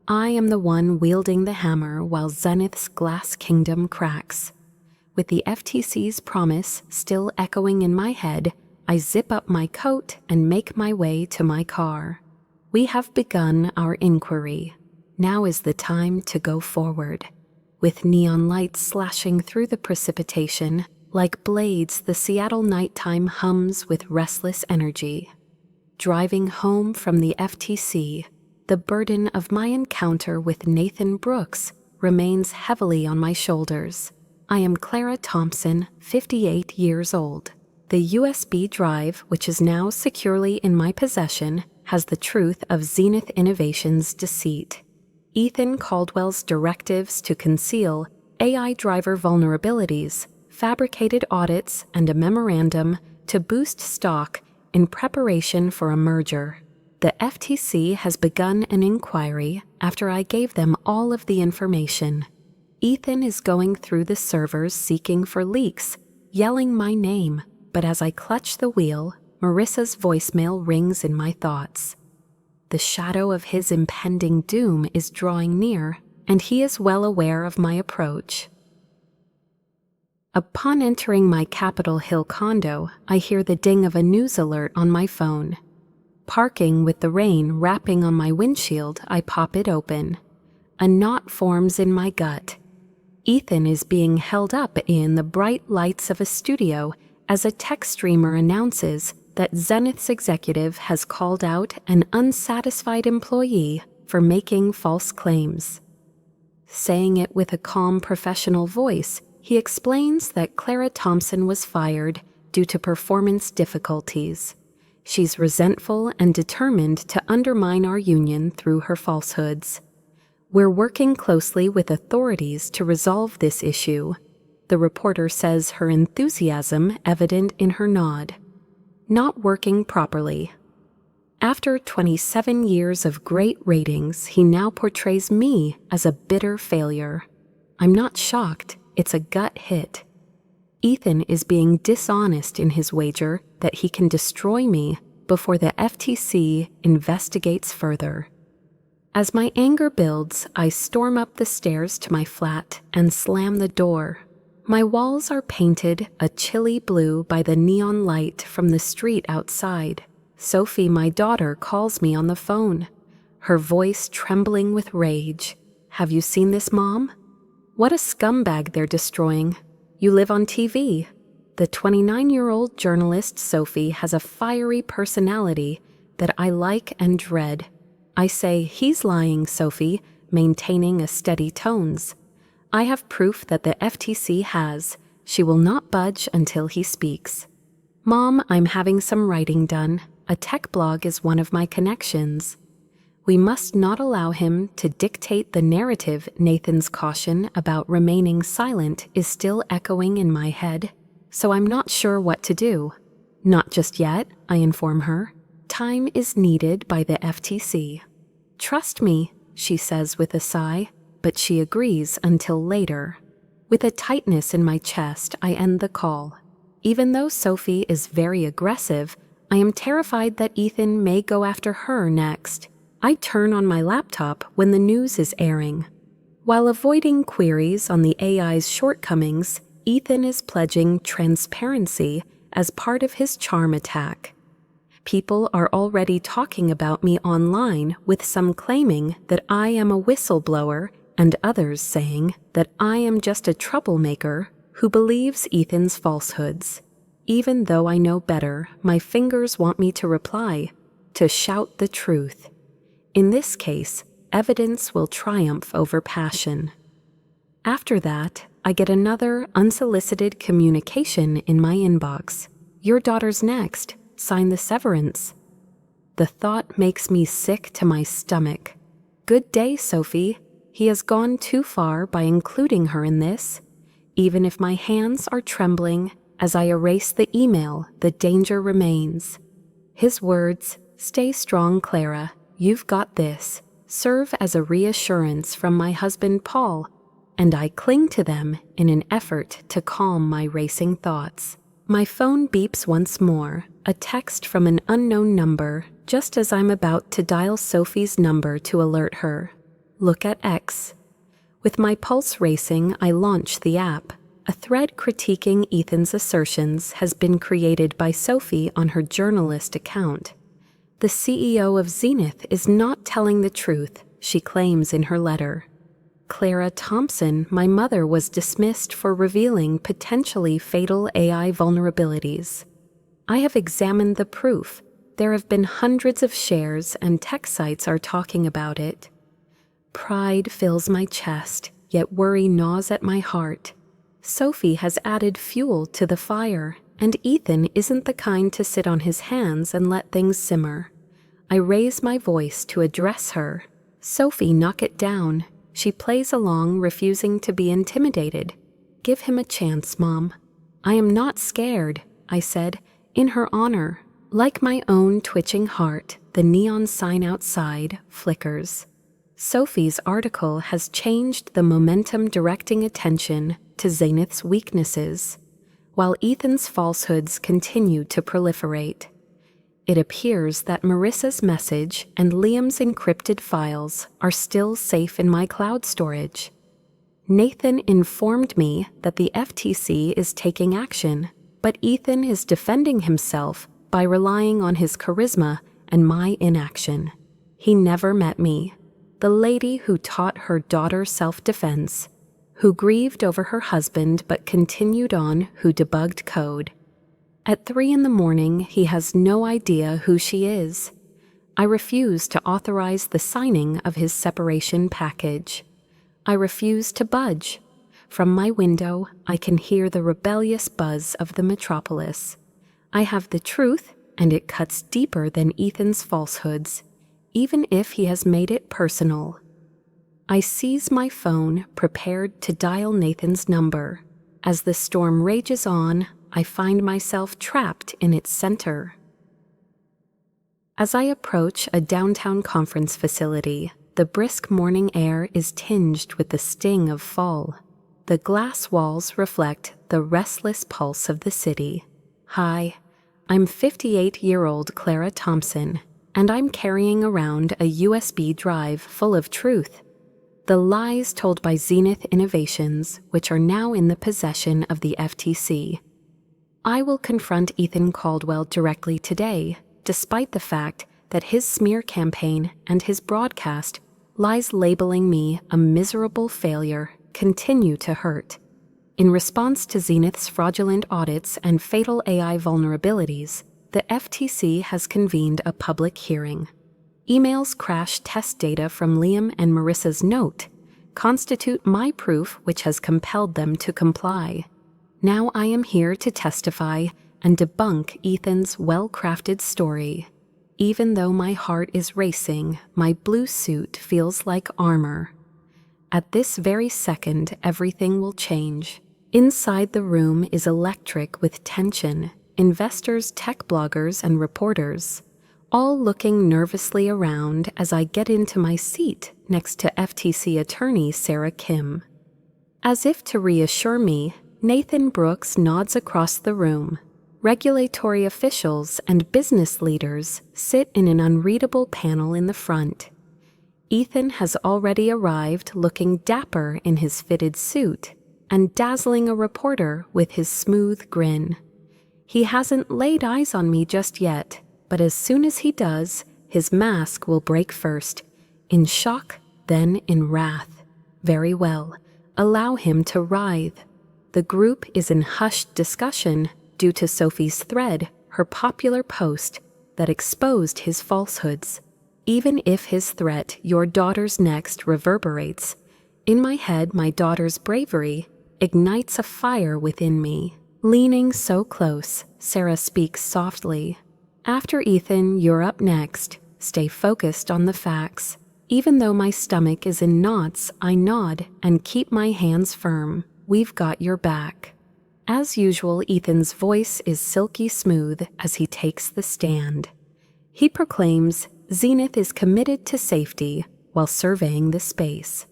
Speaker 1: I am the one wielding the hammer while Zenith's glass kingdom cracks. With the FTC's promise still echoing in my head, I zip up my coat and make my way to my car. We have begun our inquiry. Now is the time to go forward. With neon lights slashing through the precipitation, like blades, the Seattle nighttime hums with restless energy. Driving home from the FTC, the burden of my encounter with Nathan Brooks remains heavily on my shoulders. I am Clara Thompson, 58 years old. The USB drive, which is now securely in my possession, has the truth of Zenith Innovations' deceit. Ethan Caldwell's directives to conceal AI driver vulnerabilities, fabricated audits, and a memorandum to boost stock in preparation for a merger. The FTC has begun an inquiry after I gave them all of the information. Ethan is going through the servers seeking for leaks, yelling my name, but as I clutch the wheel, Marissa's voicemail rings in my thoughts. The shadow of his impending doom is drawing near, and he is well aware of my approach. Upon entering my Capitol Hill condo, I hear the ding of a news alert on my phone. Parking with the rain rapping on my windshield, I pop it open. A knot forms in my gut. Ethan is being held up in the bright lights of a studio as a tech streamer announces that Zenith's executive has called out an unsatisfied employee for making false claims. Saying it with a calm professional voice, he explains that Clara Thompson was fired due to performance difficulties. She's resentful and determined to undermine our union through her falsehoods. We're working closely with authorities to resolve this issue. The reporter says, her enthusiasm evident in her nod. Not working properly. After 27 years of great ratings, he now portrays me as a bitter failure. I'm not shocked, it's a gut hit. Ethan is being dishonest in his wager that he can destroy me before the FTC investigates further. As my anger builds, I storm up the stairs to my flat and slam the door. My walls are painted a chilly blue by the neon light from the street outside. Sophie, my daughter, calls me on the phone, her voice trembling with rage. "Have you seen this, Mom? What a scumbag they're destroying. You live on TV." The 29-year-old journalist Sophie has a fiery personality that I like and dread. I say, "He's lying, Sophie," maintaining a steady tones. I have proof that the FTC has. She will not budge until he speaks. "Mom, I'm having some writing done. A tech blog is one of my connections." We must not allow him to dictate the narrative. Nathan's caution about remaining silent is still echoing in my head, so I'm not sure what to do. "Not just yet," I inform her. "Time is needed by the FTC." "Trust me," she says with a sigh, but she agrees until later. With a tightness in my chest, I end the call. Even though Sophie is very aggressive, I am terrified that Ethan may go after her next. I turn on my laptop when the news is airing. While avoiding queries on the AI's shortcomings, Ethan is pledging transparency as part of his charm attack. People are already talking about me online, with some claiming that I am a whistleblower and others saying that I am just a troublemaker who believes Ethan's falsehoods. Even though I know better, my fingers want me to reply, to shout the truth. In this case, evidence will triumph over passion. After that, I get another unsolicited communication in my inbox. "Your daughter's next. Sign the severance." The thought makes me sick to my stomach. "Good day, Sophie. He has gone too far by including her in this." Even if my hands are trembling as I erase the email, the danger remains. His words, "Stay strong, Clara. You've got this," serve as a reassurance from my husband Paul, and I cling to them in an effort to calm my racing thoughts. My phone beeps once more, a text from an unknown number, just as I'm about to dial Sophie's number to alert her. Look at X. With my pulse racing, I launch the app. A thread critiquing Ethan's assertions has been created by Sophie on her journalist account. The CEO of Zenith is not telling the truth, she claims in her letter. Clara Thompson, my mother, was dismissed for revealing potentially fatal AI vulnerabilities. I have examined the proof. There have been hundreds of shares and tech sites are talking about it. Pride fills my chest, yet worry gnaws at my heart. Sophie has added fuel to the fire, and Ethan isn't the kind to sit on his hands and let things simmer. I raise my voice to address her. "Sophie, knock it down." She plays along, refusing to be intimidated. "Give him a chance, Mom." "I am not scared," I said. "In her honor, Like my own twitching heart, the neon sign outside flickers. Sophie's article has changed the momentum, directing attention to Zenith's weaknesses, while Ethan's falsehoods continue to proliferate. It appears that Marissa's message and Liam's encrypted files are still safe in my cloud storage. Nathan informed me that the FTC is taking action, but Ethan is defending himself by relying on his charisma and my inaction. He never met me, the lady who taught her daughter self-defense, who grieved over her husband but continued on, who debugged code. At 3 a.m, he has no idea who she is. I refuse to authorize the signing of his separation package. I refuse to budge. From my window, I can hear the rebellious buzz of the metropolis. I have the truth, and it cuts deeper than Ethan's falsehoods, even if he has made it personal. I seize my phone, prepared to dial Nathan's number. As the storm rages on, I find myself trapped in its center. As I approach a downtown conference facility, the brisk morning air is tinged with the sting of fall. The glass walls reflect the restless pulse of the city. Hi, I'm 58-year-old Clara Thompson, and I'm carrying around a USB drive full of truth. The lies told by Zenith Innovations, which are now in the possession of the FTC. I will confront Ethan Caldwell directly today, despite the fact that his smear campaign and his broadcast lies labeling me a miserable failure continue to hurt. In response to Zenith's fraudulent audits and fatal AI vulnerabilities, the FTC has convened a public hearing. Emails crash test data from Liam and Marissa's note constitute my proof, which has compelled them to comply. Now I am here to testify and debunk Ethan's well-crafted story. Even though my heart is racing, my blue suit feels like armor. At this very second, everything will change. Inside the room is electric with tension, investors, tech bloggers, and reporters, all looking nervously around as I get into my seat next to FTC attorney Sarah Kim. As if to reassure me, Nathan Brooks nods across the room. Regulatory officials and business leaders sit in an unreadable panel in the front. Ethan has already arrived, looking dapper in his fitted suit and dazzling a reporter with his smooth grin. He hasn't laid eyes on me just yet, but as soon as he does, his mask will break first, in shock, then in wrath. Very well, allow him to writhe. The group is in hushed discussion due to Sophie's thread, her popular post that exposed his falsehoods. Even if his threat, "your daughter's next," reverberates, in my head my daughter's bravery ignites a fire within me. Leaning so close, Sarah speaks softly. "After Ethan, you're up next. Stay focused on the facts." Even though my stomach is in knots, I nod and keep my hands firm. We've got your back. As usual, Ethan's voice is silky smooth as he takes the stand. He proclaims, "Zenith is committed to safety while surveying the space.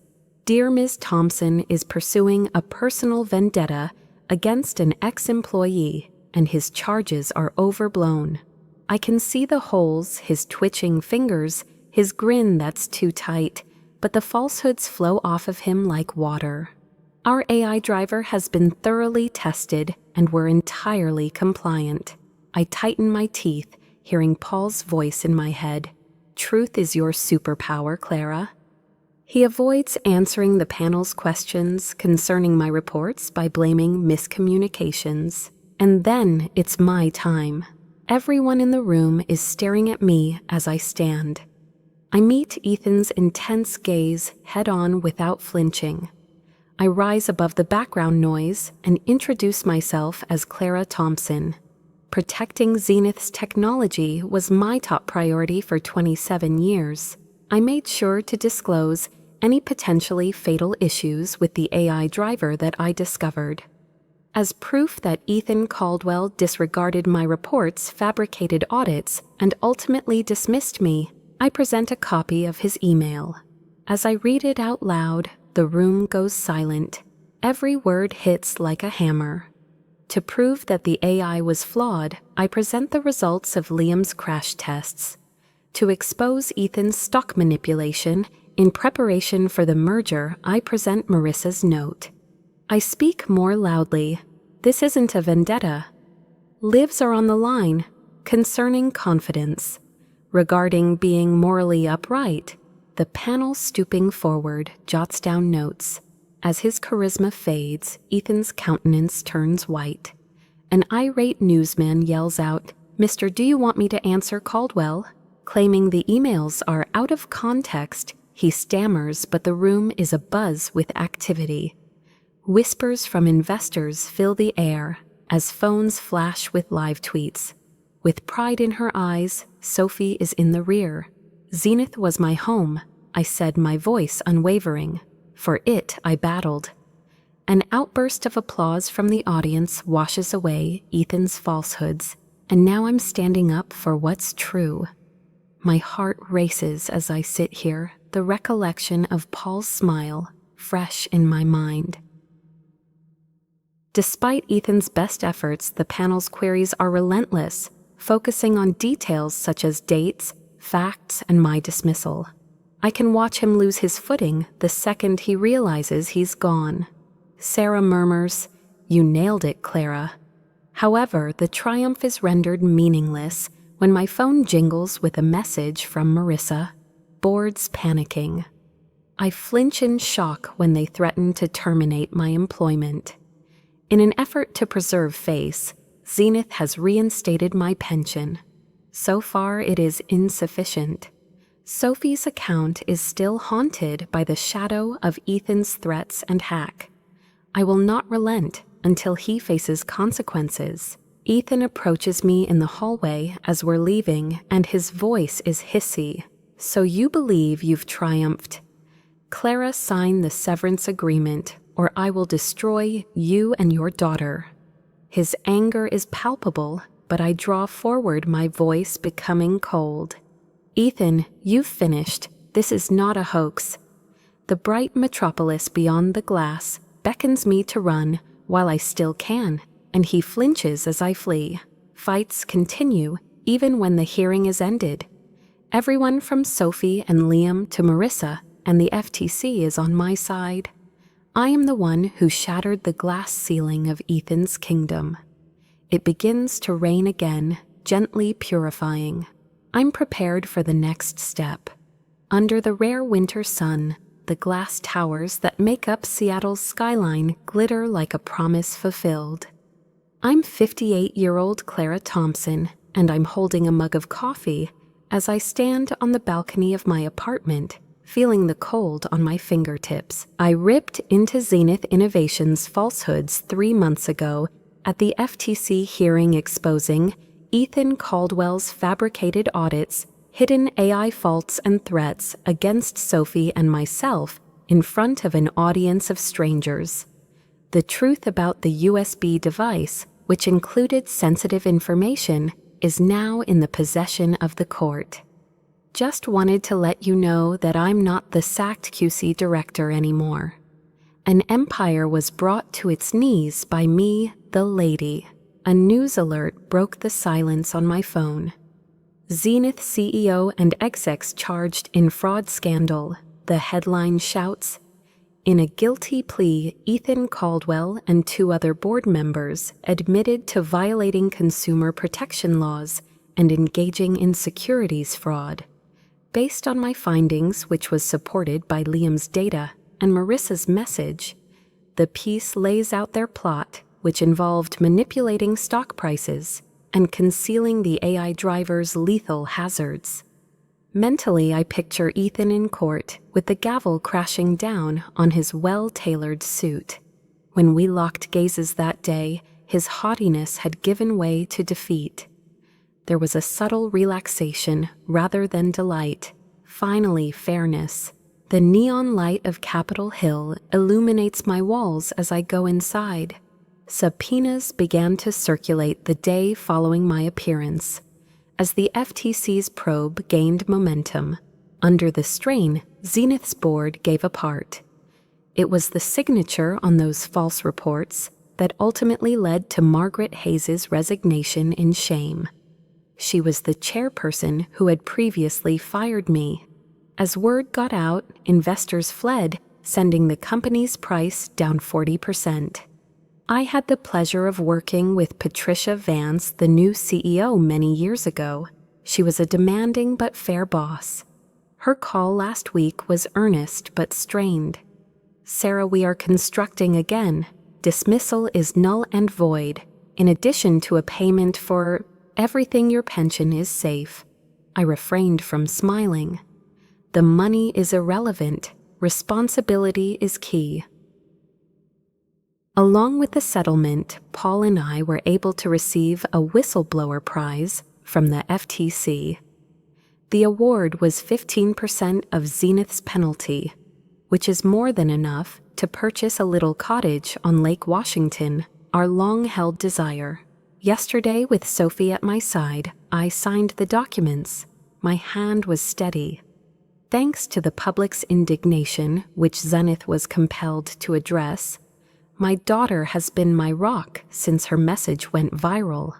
Speaker 1: Dear Ms. Thompson is pursuing a personal vendetta against an ex-employee, and his charges are overblown. I can see the holes, his twitching fingers, his grin that's too tight, but the falsehoods flow off of him like water. Our AI driver has been thoroughly tested, and we're entirely compliant." I tighten my teeth, hearing Paul's voice in my head. "Truth is your superpower, Clara." He avoids answering the panel's questions concerning my reports by blaming miscommunications. And then it's my time. Everyone in the room is staring at me as I stand. I meet Ethan's intense gaze head-on without flinching. I rise above the background noise and introduce myself as Clara Thompson. Protecting Zenith's technology was my top priority for 27 years. I made sure to disclose any potentially fatal issues with the AI driver that I discovered. As proof that Ethan Caldwell disregarded my reports, fabricated audits, and ultimately dismissed me, I present a copy of his email. As I read it out loud, the room goes silent. Every word hits like a hammer. To prove that the AI was flawed, I present the results of Liam's crash tests. To expose Ethan's stock manipulation, in preparation for the merger, I present Marissa's note. I speak more loudly. This isn't a vendetta. Lives are on the line, concerning confidence. Regarding being morally upright, the panel stooping forward jots down notes. As his charisma fades, Ethan's countenance turns white. An irate newsman yells out, "Mr. Do you want me to answer Caldwell?" Claiming the emails are out of context, he stammers, but the room is abuzz with activity. Whispers from investors fill the air as phones flash with live tweets. With pride in her eyes, Sophie is in the rear. "Zenith was my home," I said, my voice unwavering. For it I battled. An outburst of applause from the audience washes away Ethan's falsehoods, and now I'm standing up for what's true. My heart races as I sit here, the recollection of Paul's smile fresh in my mind. Despite Ethan's best efforts, the panel's queries are relentless, focusing on details such as dates, facts, and my dismissal. I can watch him lose his footing the second he realizes he's gone. Sarah murmurs, "You nailed it, Clara." However, the triumph is rendered meaningless when my phone jingles with a message from Marissa. Board's panicking. I flinch in shock when they threaten to terminate my employment. In an effort to preserve face, Zenith has reinstated my pension. So far, it is insufficient. Sophie's account is still haunted by the shadow of Ethan's threats and hack. I will not relent until he faces consequences. Ethan approaches me in the hallway as we're leaving, and his voice is hissy. "So you believe you've triumphed? Clara, sign the severance agreement, or I will destroy you and your daughter." His anger is palpable, but I draw forward, my voice becoming cold. "Ethan, you've finished. This is not a hoax." The bright metropolis beyond the glass beckons me to run while I still can, and he flinches as I flee. Fights continue even when the hearing is ended. Everyone from Sophie and Liam to Marissa and the FTC is on my side. I am the one who shattered the glass ceiling of Ethan's kingdom. It begins to rain again, gently purifying. I'm prepared for the next step. Under the rare winter sun, the glass towers that make up Seattle's skyline glitter like a promise fulfilled. I'm 58-year-old Clara Thompson, and I'm holding a mug of coffee as I stand on the balcony of my apartment, feeling the cold on my fingertips. I ripped into Zenith Innovations' falsehoods 3 months ago at the FTC hearing exposing Ethan Caldwell's fabricated audits, hidden AI faults and threats against Sophie and myself in front of an audience of strangers. The truth about the USB device, which included sensitive information, is now in the possession of the court. Just wanted to let you know that I'm not the sacked QC director anymore. An empire was brought to its knees by me, the lady. A news alert broke the silence on my phone. Zenith CEO and execs charged in fraud scandal, the headline shouts. In a guilty plea, Ethan Caldwell and 2 other board members admitted to violating consumer protection laws and engaging in securities fraud. Based on my findings, which was supported by Liam's data and Marissa's message, the piece lays out their plot, which involved manipulating stock prices and concealing the AI driver's lethal hazards. Mentally, I picture Ethan in court with the gavel crashing down on his well-tailored suit. When we locked gazes that day, his haughtiness had given way to defeat. There was a subtle relaxation rather than delight. Finally, fairness. The neon light of Capitol Hill illuminates my walls as I go inside. Subpoenas began to circulate the day following my appearance. As the FTC's probe gained momentum, under the strain, Zenith's board gave apart. It was the signature on those false reports that ultimately led to Margaret Hayes's resignation in shame. She was the chairperson who had previously fired me. As word got out, investors fled, sending the company's price down 40%. I had the pleasure of working with Patricia Vance, the new CEO, many years ago. She was a demanding but fair boss. Her call last week was earnest but strained. "Sarah, we are constructing again. Dismissal is null and void. In addition to a payment for everything, your pension is safe." I refrained from smiling. The money is irrelevant. Responsibility is key. Along with the settlement, Paul and I were able to receive a Whistleblower prize from the FTC. The award was 15% of Zenith's penalty, which is more than enough to purchase a little cottage on Lake Washington, our long-held desire. Yesterday, with Sophie at my side, I signed the documents. My hand was steady. Thanks to the public's indignation, which Zenith was compelled to address, my daughter has been my rock since her message went viral.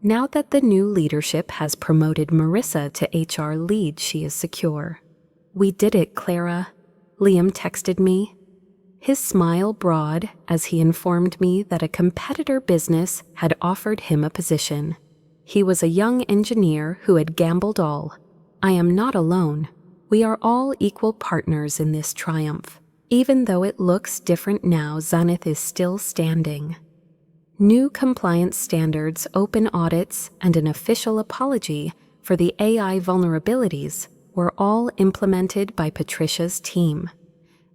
Speaker 1: Now that the new leadership has promoted Marissa to HR lead, she is secure. "We did it, Clara," Liam texted me, his smile broad as he informed me that a competitor business had offered him a position. He was a young engineer who had gambled all. I am not alone. We are all equal partners in this triumph. Even though it looks different now, Zenith is still standing. New compliance standards, open audits, and an official apology for the AI vulnerabilities were all implemented by Patricia's team.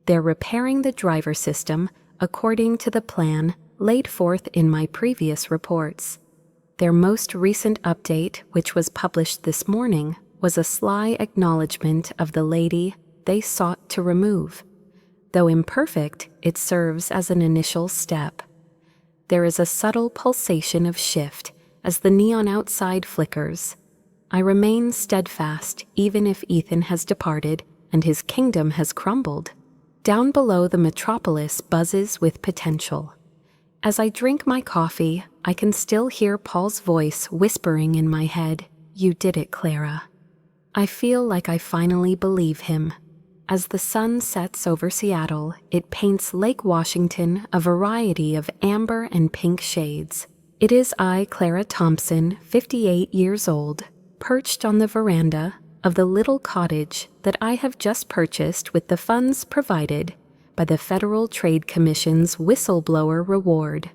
Speaker 1: They're repairing the driver system according to the plan laid forth in my previous reports. Their most recent update, which was published this morning, was a sly acknowledgement of the lady they sought to remove. Though imperfect, it serves as an initial step. There is a subtle pulsation of shift as the neon outside flickers. I remain steadfast even if Ethan has departed and his kingdom has crumbled. Down below, the metropolis buzzes with potential. As I drink my coffee, I can still hear Paul's voice whispering in my head, "You did it, Clara." I feel like I finally believe him. As the sun sets over Seattle, it paints Lake Washington a variety of amber and pink shades. It is I, Clara Thompson, 58 years old, perched on the veranda of the little cottage that I have just purchased with the funds provided by the Federal Trade Commission's Whistleblower reward.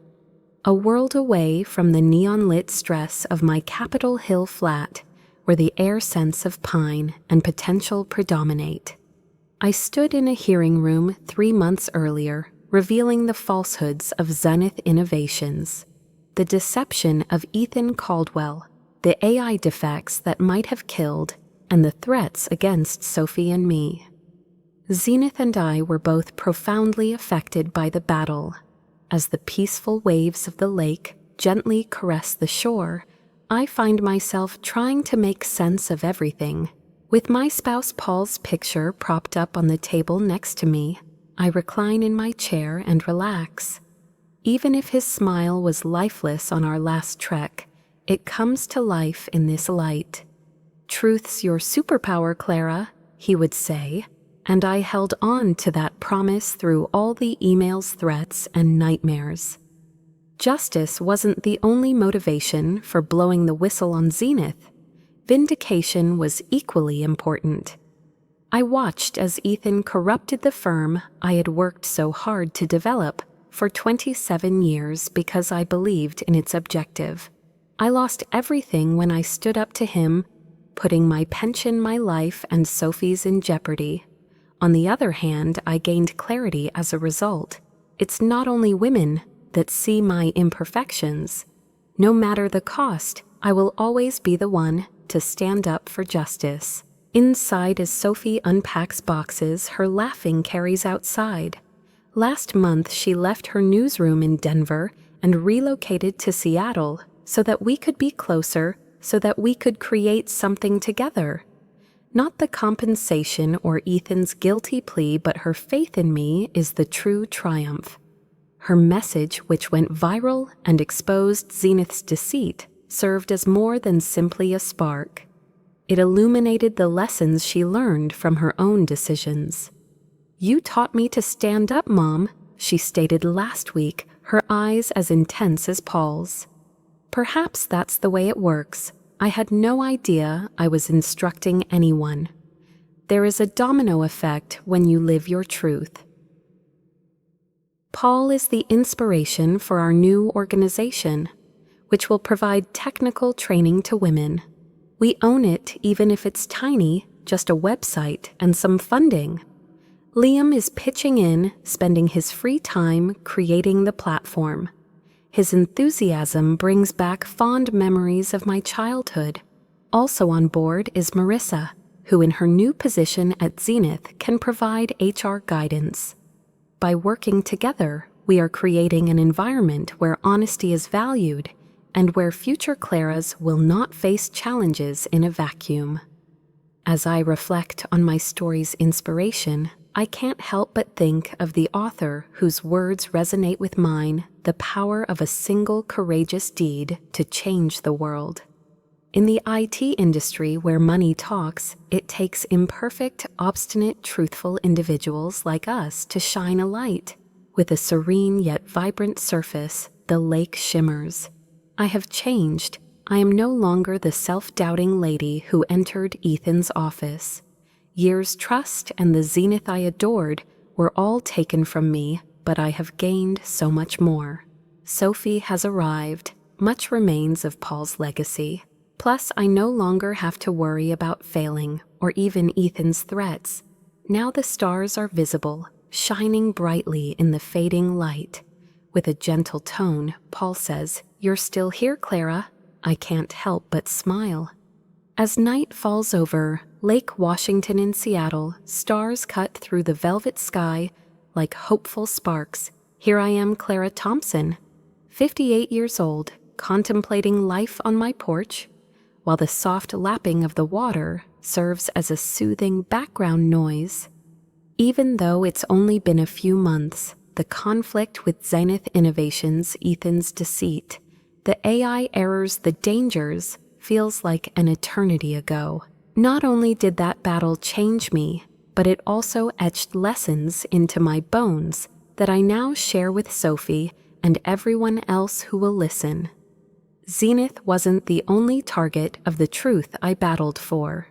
Speaker 1: A world away from the neon-lit stress of my Capitol Hill flat, where the air scents of pine and potential predominate. I stood in a hearing room 3 months earlier, revealing the falsehoods of Zenith Innovations, the deception of Ethan Caldwell, the AI defects that might have killed, and the threats against Sophie and me. Zenith and I were both profoundly affected by the battle. As the peaceful waves of the lake gently caress the shore, I find myself trying to make sense of everything. With my spouse Paul's picture propped up on the table next to me, I recline in my chair and relax. Even if his smile was lifeless on our last trek, it comes to life in this light. "Truth's your superpower, Clara," he would say, and I held on to that promise through all the emails, threats, and nightmares. Justice wasn't the only motivation for blowing the whistle on Zenith. Vindication was equally important. I watched as Ethan corrupted the firm I had worked so hard to develop for 27 years because I believed in its objective. I lost everything when I stood up to him, putting my pension, my life, and Sophie's in jeopardy. On the other hand, I gained clarity as a result. It's not only women that see my imperfections. No matter the cost, I will always be the one to stand up for justice. Inside, as Sophie unpacks boxes, her laughing carries outside. Last month, she left her newsroom in Denver and relocated to Seattle so that we could be closer, so that we could create something together. Not the compensation or Ethan's guilty plea, but her faith in me is the true triumph. Her message, which went viral and exposed Zenith's deceit, served as more than simply a spark. It illuminated the lessons she learned from her own decisions. "You taught me to stand up, Mom," she stated last week, her eyes as intense as Paul's. Perhaps that's the way it works. I had no idea I was instructing anyone. There is a domino effect when you live your truth. Paul is the inspiration for our new organization, which will provide technical training to women. We own it even if it's tiny, just a website and some funding. Liam is pitching in, spending his free time creating the platform. His enthusiasm brings back fond memories of my childhood. Also on board is Marissa, who in her new position at Zenith can provide HR guidance. By working together, we are creating an environment where honesty is valued and where future Claras will not face challenges in a vacuum. As I reflect on my story's inspiration, I can't help but think of the author whose words resonate with mine, the power of a single courageous deed to change the world. In the IT industry where money talks, it takes imperfect, obstinate, truthful individuals like us to shine a light. With a serene yet vibrant surface, the lake shimmers. I have changed. I am no longer the self-doubting lady who entered Ethan's office. Years' trust and the Zenith I adored were all taken from me, but I have gained so much more. Sophie has arrived. Much remains of Paul's legacy. Plus, I no longer have to worry about failing or even Ethan's threats. Now the stars are visible, shining brightly in the fading light. With a gentle tone, Paul says, "You're still here, Clara." I can't help but smile. As night falls over, Lake Washington in Seattle, stars cut through the velvet sky like hopeful sparks. Here I am, Clara Thompson, 58 years old, contemplating life on my porch, while the soft lapping of the water serves as a soothing background noise. Even though it's only been a few months, the conflict with Zenith Innovations, Ethan's deceit, the AI errors, the dangers, feels like an eternity ago. Not only did that battle change me, but it also etched lessons into my bones that I now share with Sophie and everyone else who will listen. Zenith wasn't the only target of the truth I battled for.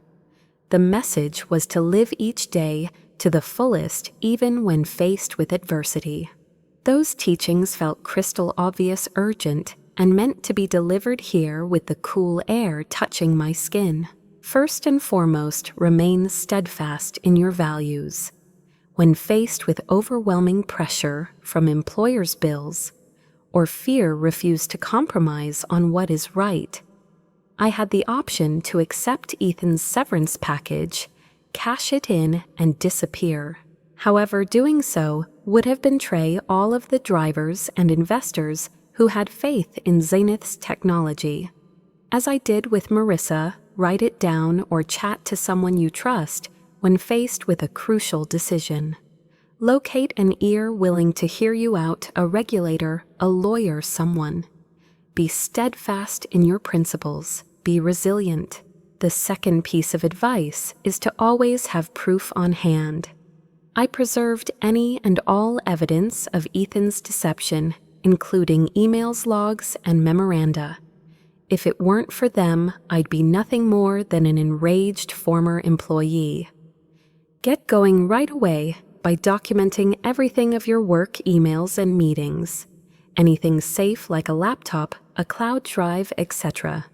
Speaker 1: The message was to live each day to the fullest, even when faced with adversity. Those teachings felt crystal obvious, urgent, and meant to be delivered here with the cool air touching my skin. First and foremost, remain steadfast in your values. When faced with overwhelming pressure from employers' bills, or fear refused to compromise on what is right, I had the option to accept Ethan's severance package, cash it in, and disappear. However, doing so would have betrayed all of the drivers and investors who had faith in Zenith's technology. As I did with Marissa, write it down or chat to someone you trust when faced with a crucial decision. Locate an ear willing to hear you out, a regulator, a lawyer, someone. Be steadfast in your principles. Be resilient. The second piece of advice is to always have proof on hand. I preserved any and all evidence of Ethan's deception, including emails, logs, and memoranda. If it weren't for them, I'd be nothing more than an enraged former employee. Get going right away by documenting everything of your work emails and meetings. Anything safe like a laptop, a cloud drive, etc.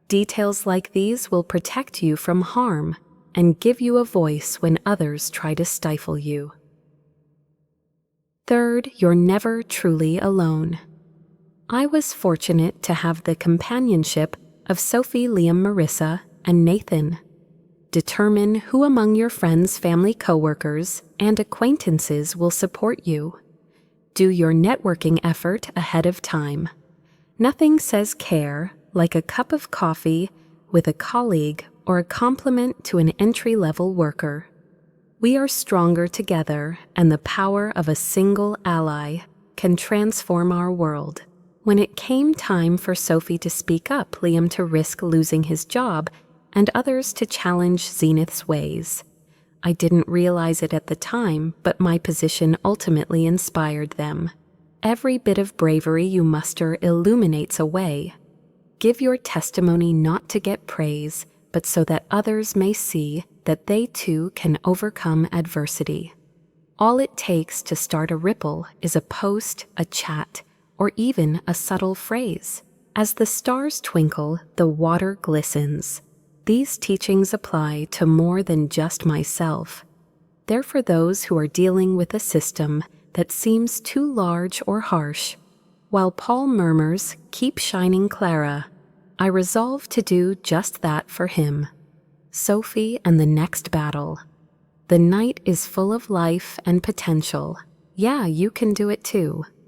Speaker 1: Details like these will protect you from harm and give you a voice when others try to stifle you. Third, you're never truly alone. I was fortunate to have the companionship of Sophie, Liam, Marissa, and Nathan. Determine who among your friends, family, coworkers, and acquaintances will support you. Do your networking effort ahead of time. Nothing says care like a cup of coffee with a colleague or a compliment to an entry-level worker. We are stronger together, and the power of a single ally can transform our world. When it came time for Sophie to speak up, Liam to risk losing his job, and others to challenge Zenith's ways. I didn't realize it at the time, but my position ultimately inspired them. Every bit of bravery you muster illuminates a way. Give your testimony not to get praise, but so that others may see that they too can overcome adversity. All it takes to start a ripple is a post, a chat, or even a subtle phrase. As the stars twinkle, the water glistens. These teachings apply to more than just myself. They're for those who are dealing with a system that seems too large or harsh. While Paul murmurs, "Keep shining, Clara," I resolve to do just that for him. Sophie and the next battle. The night is full of life and potential. Yeah, you can do it too.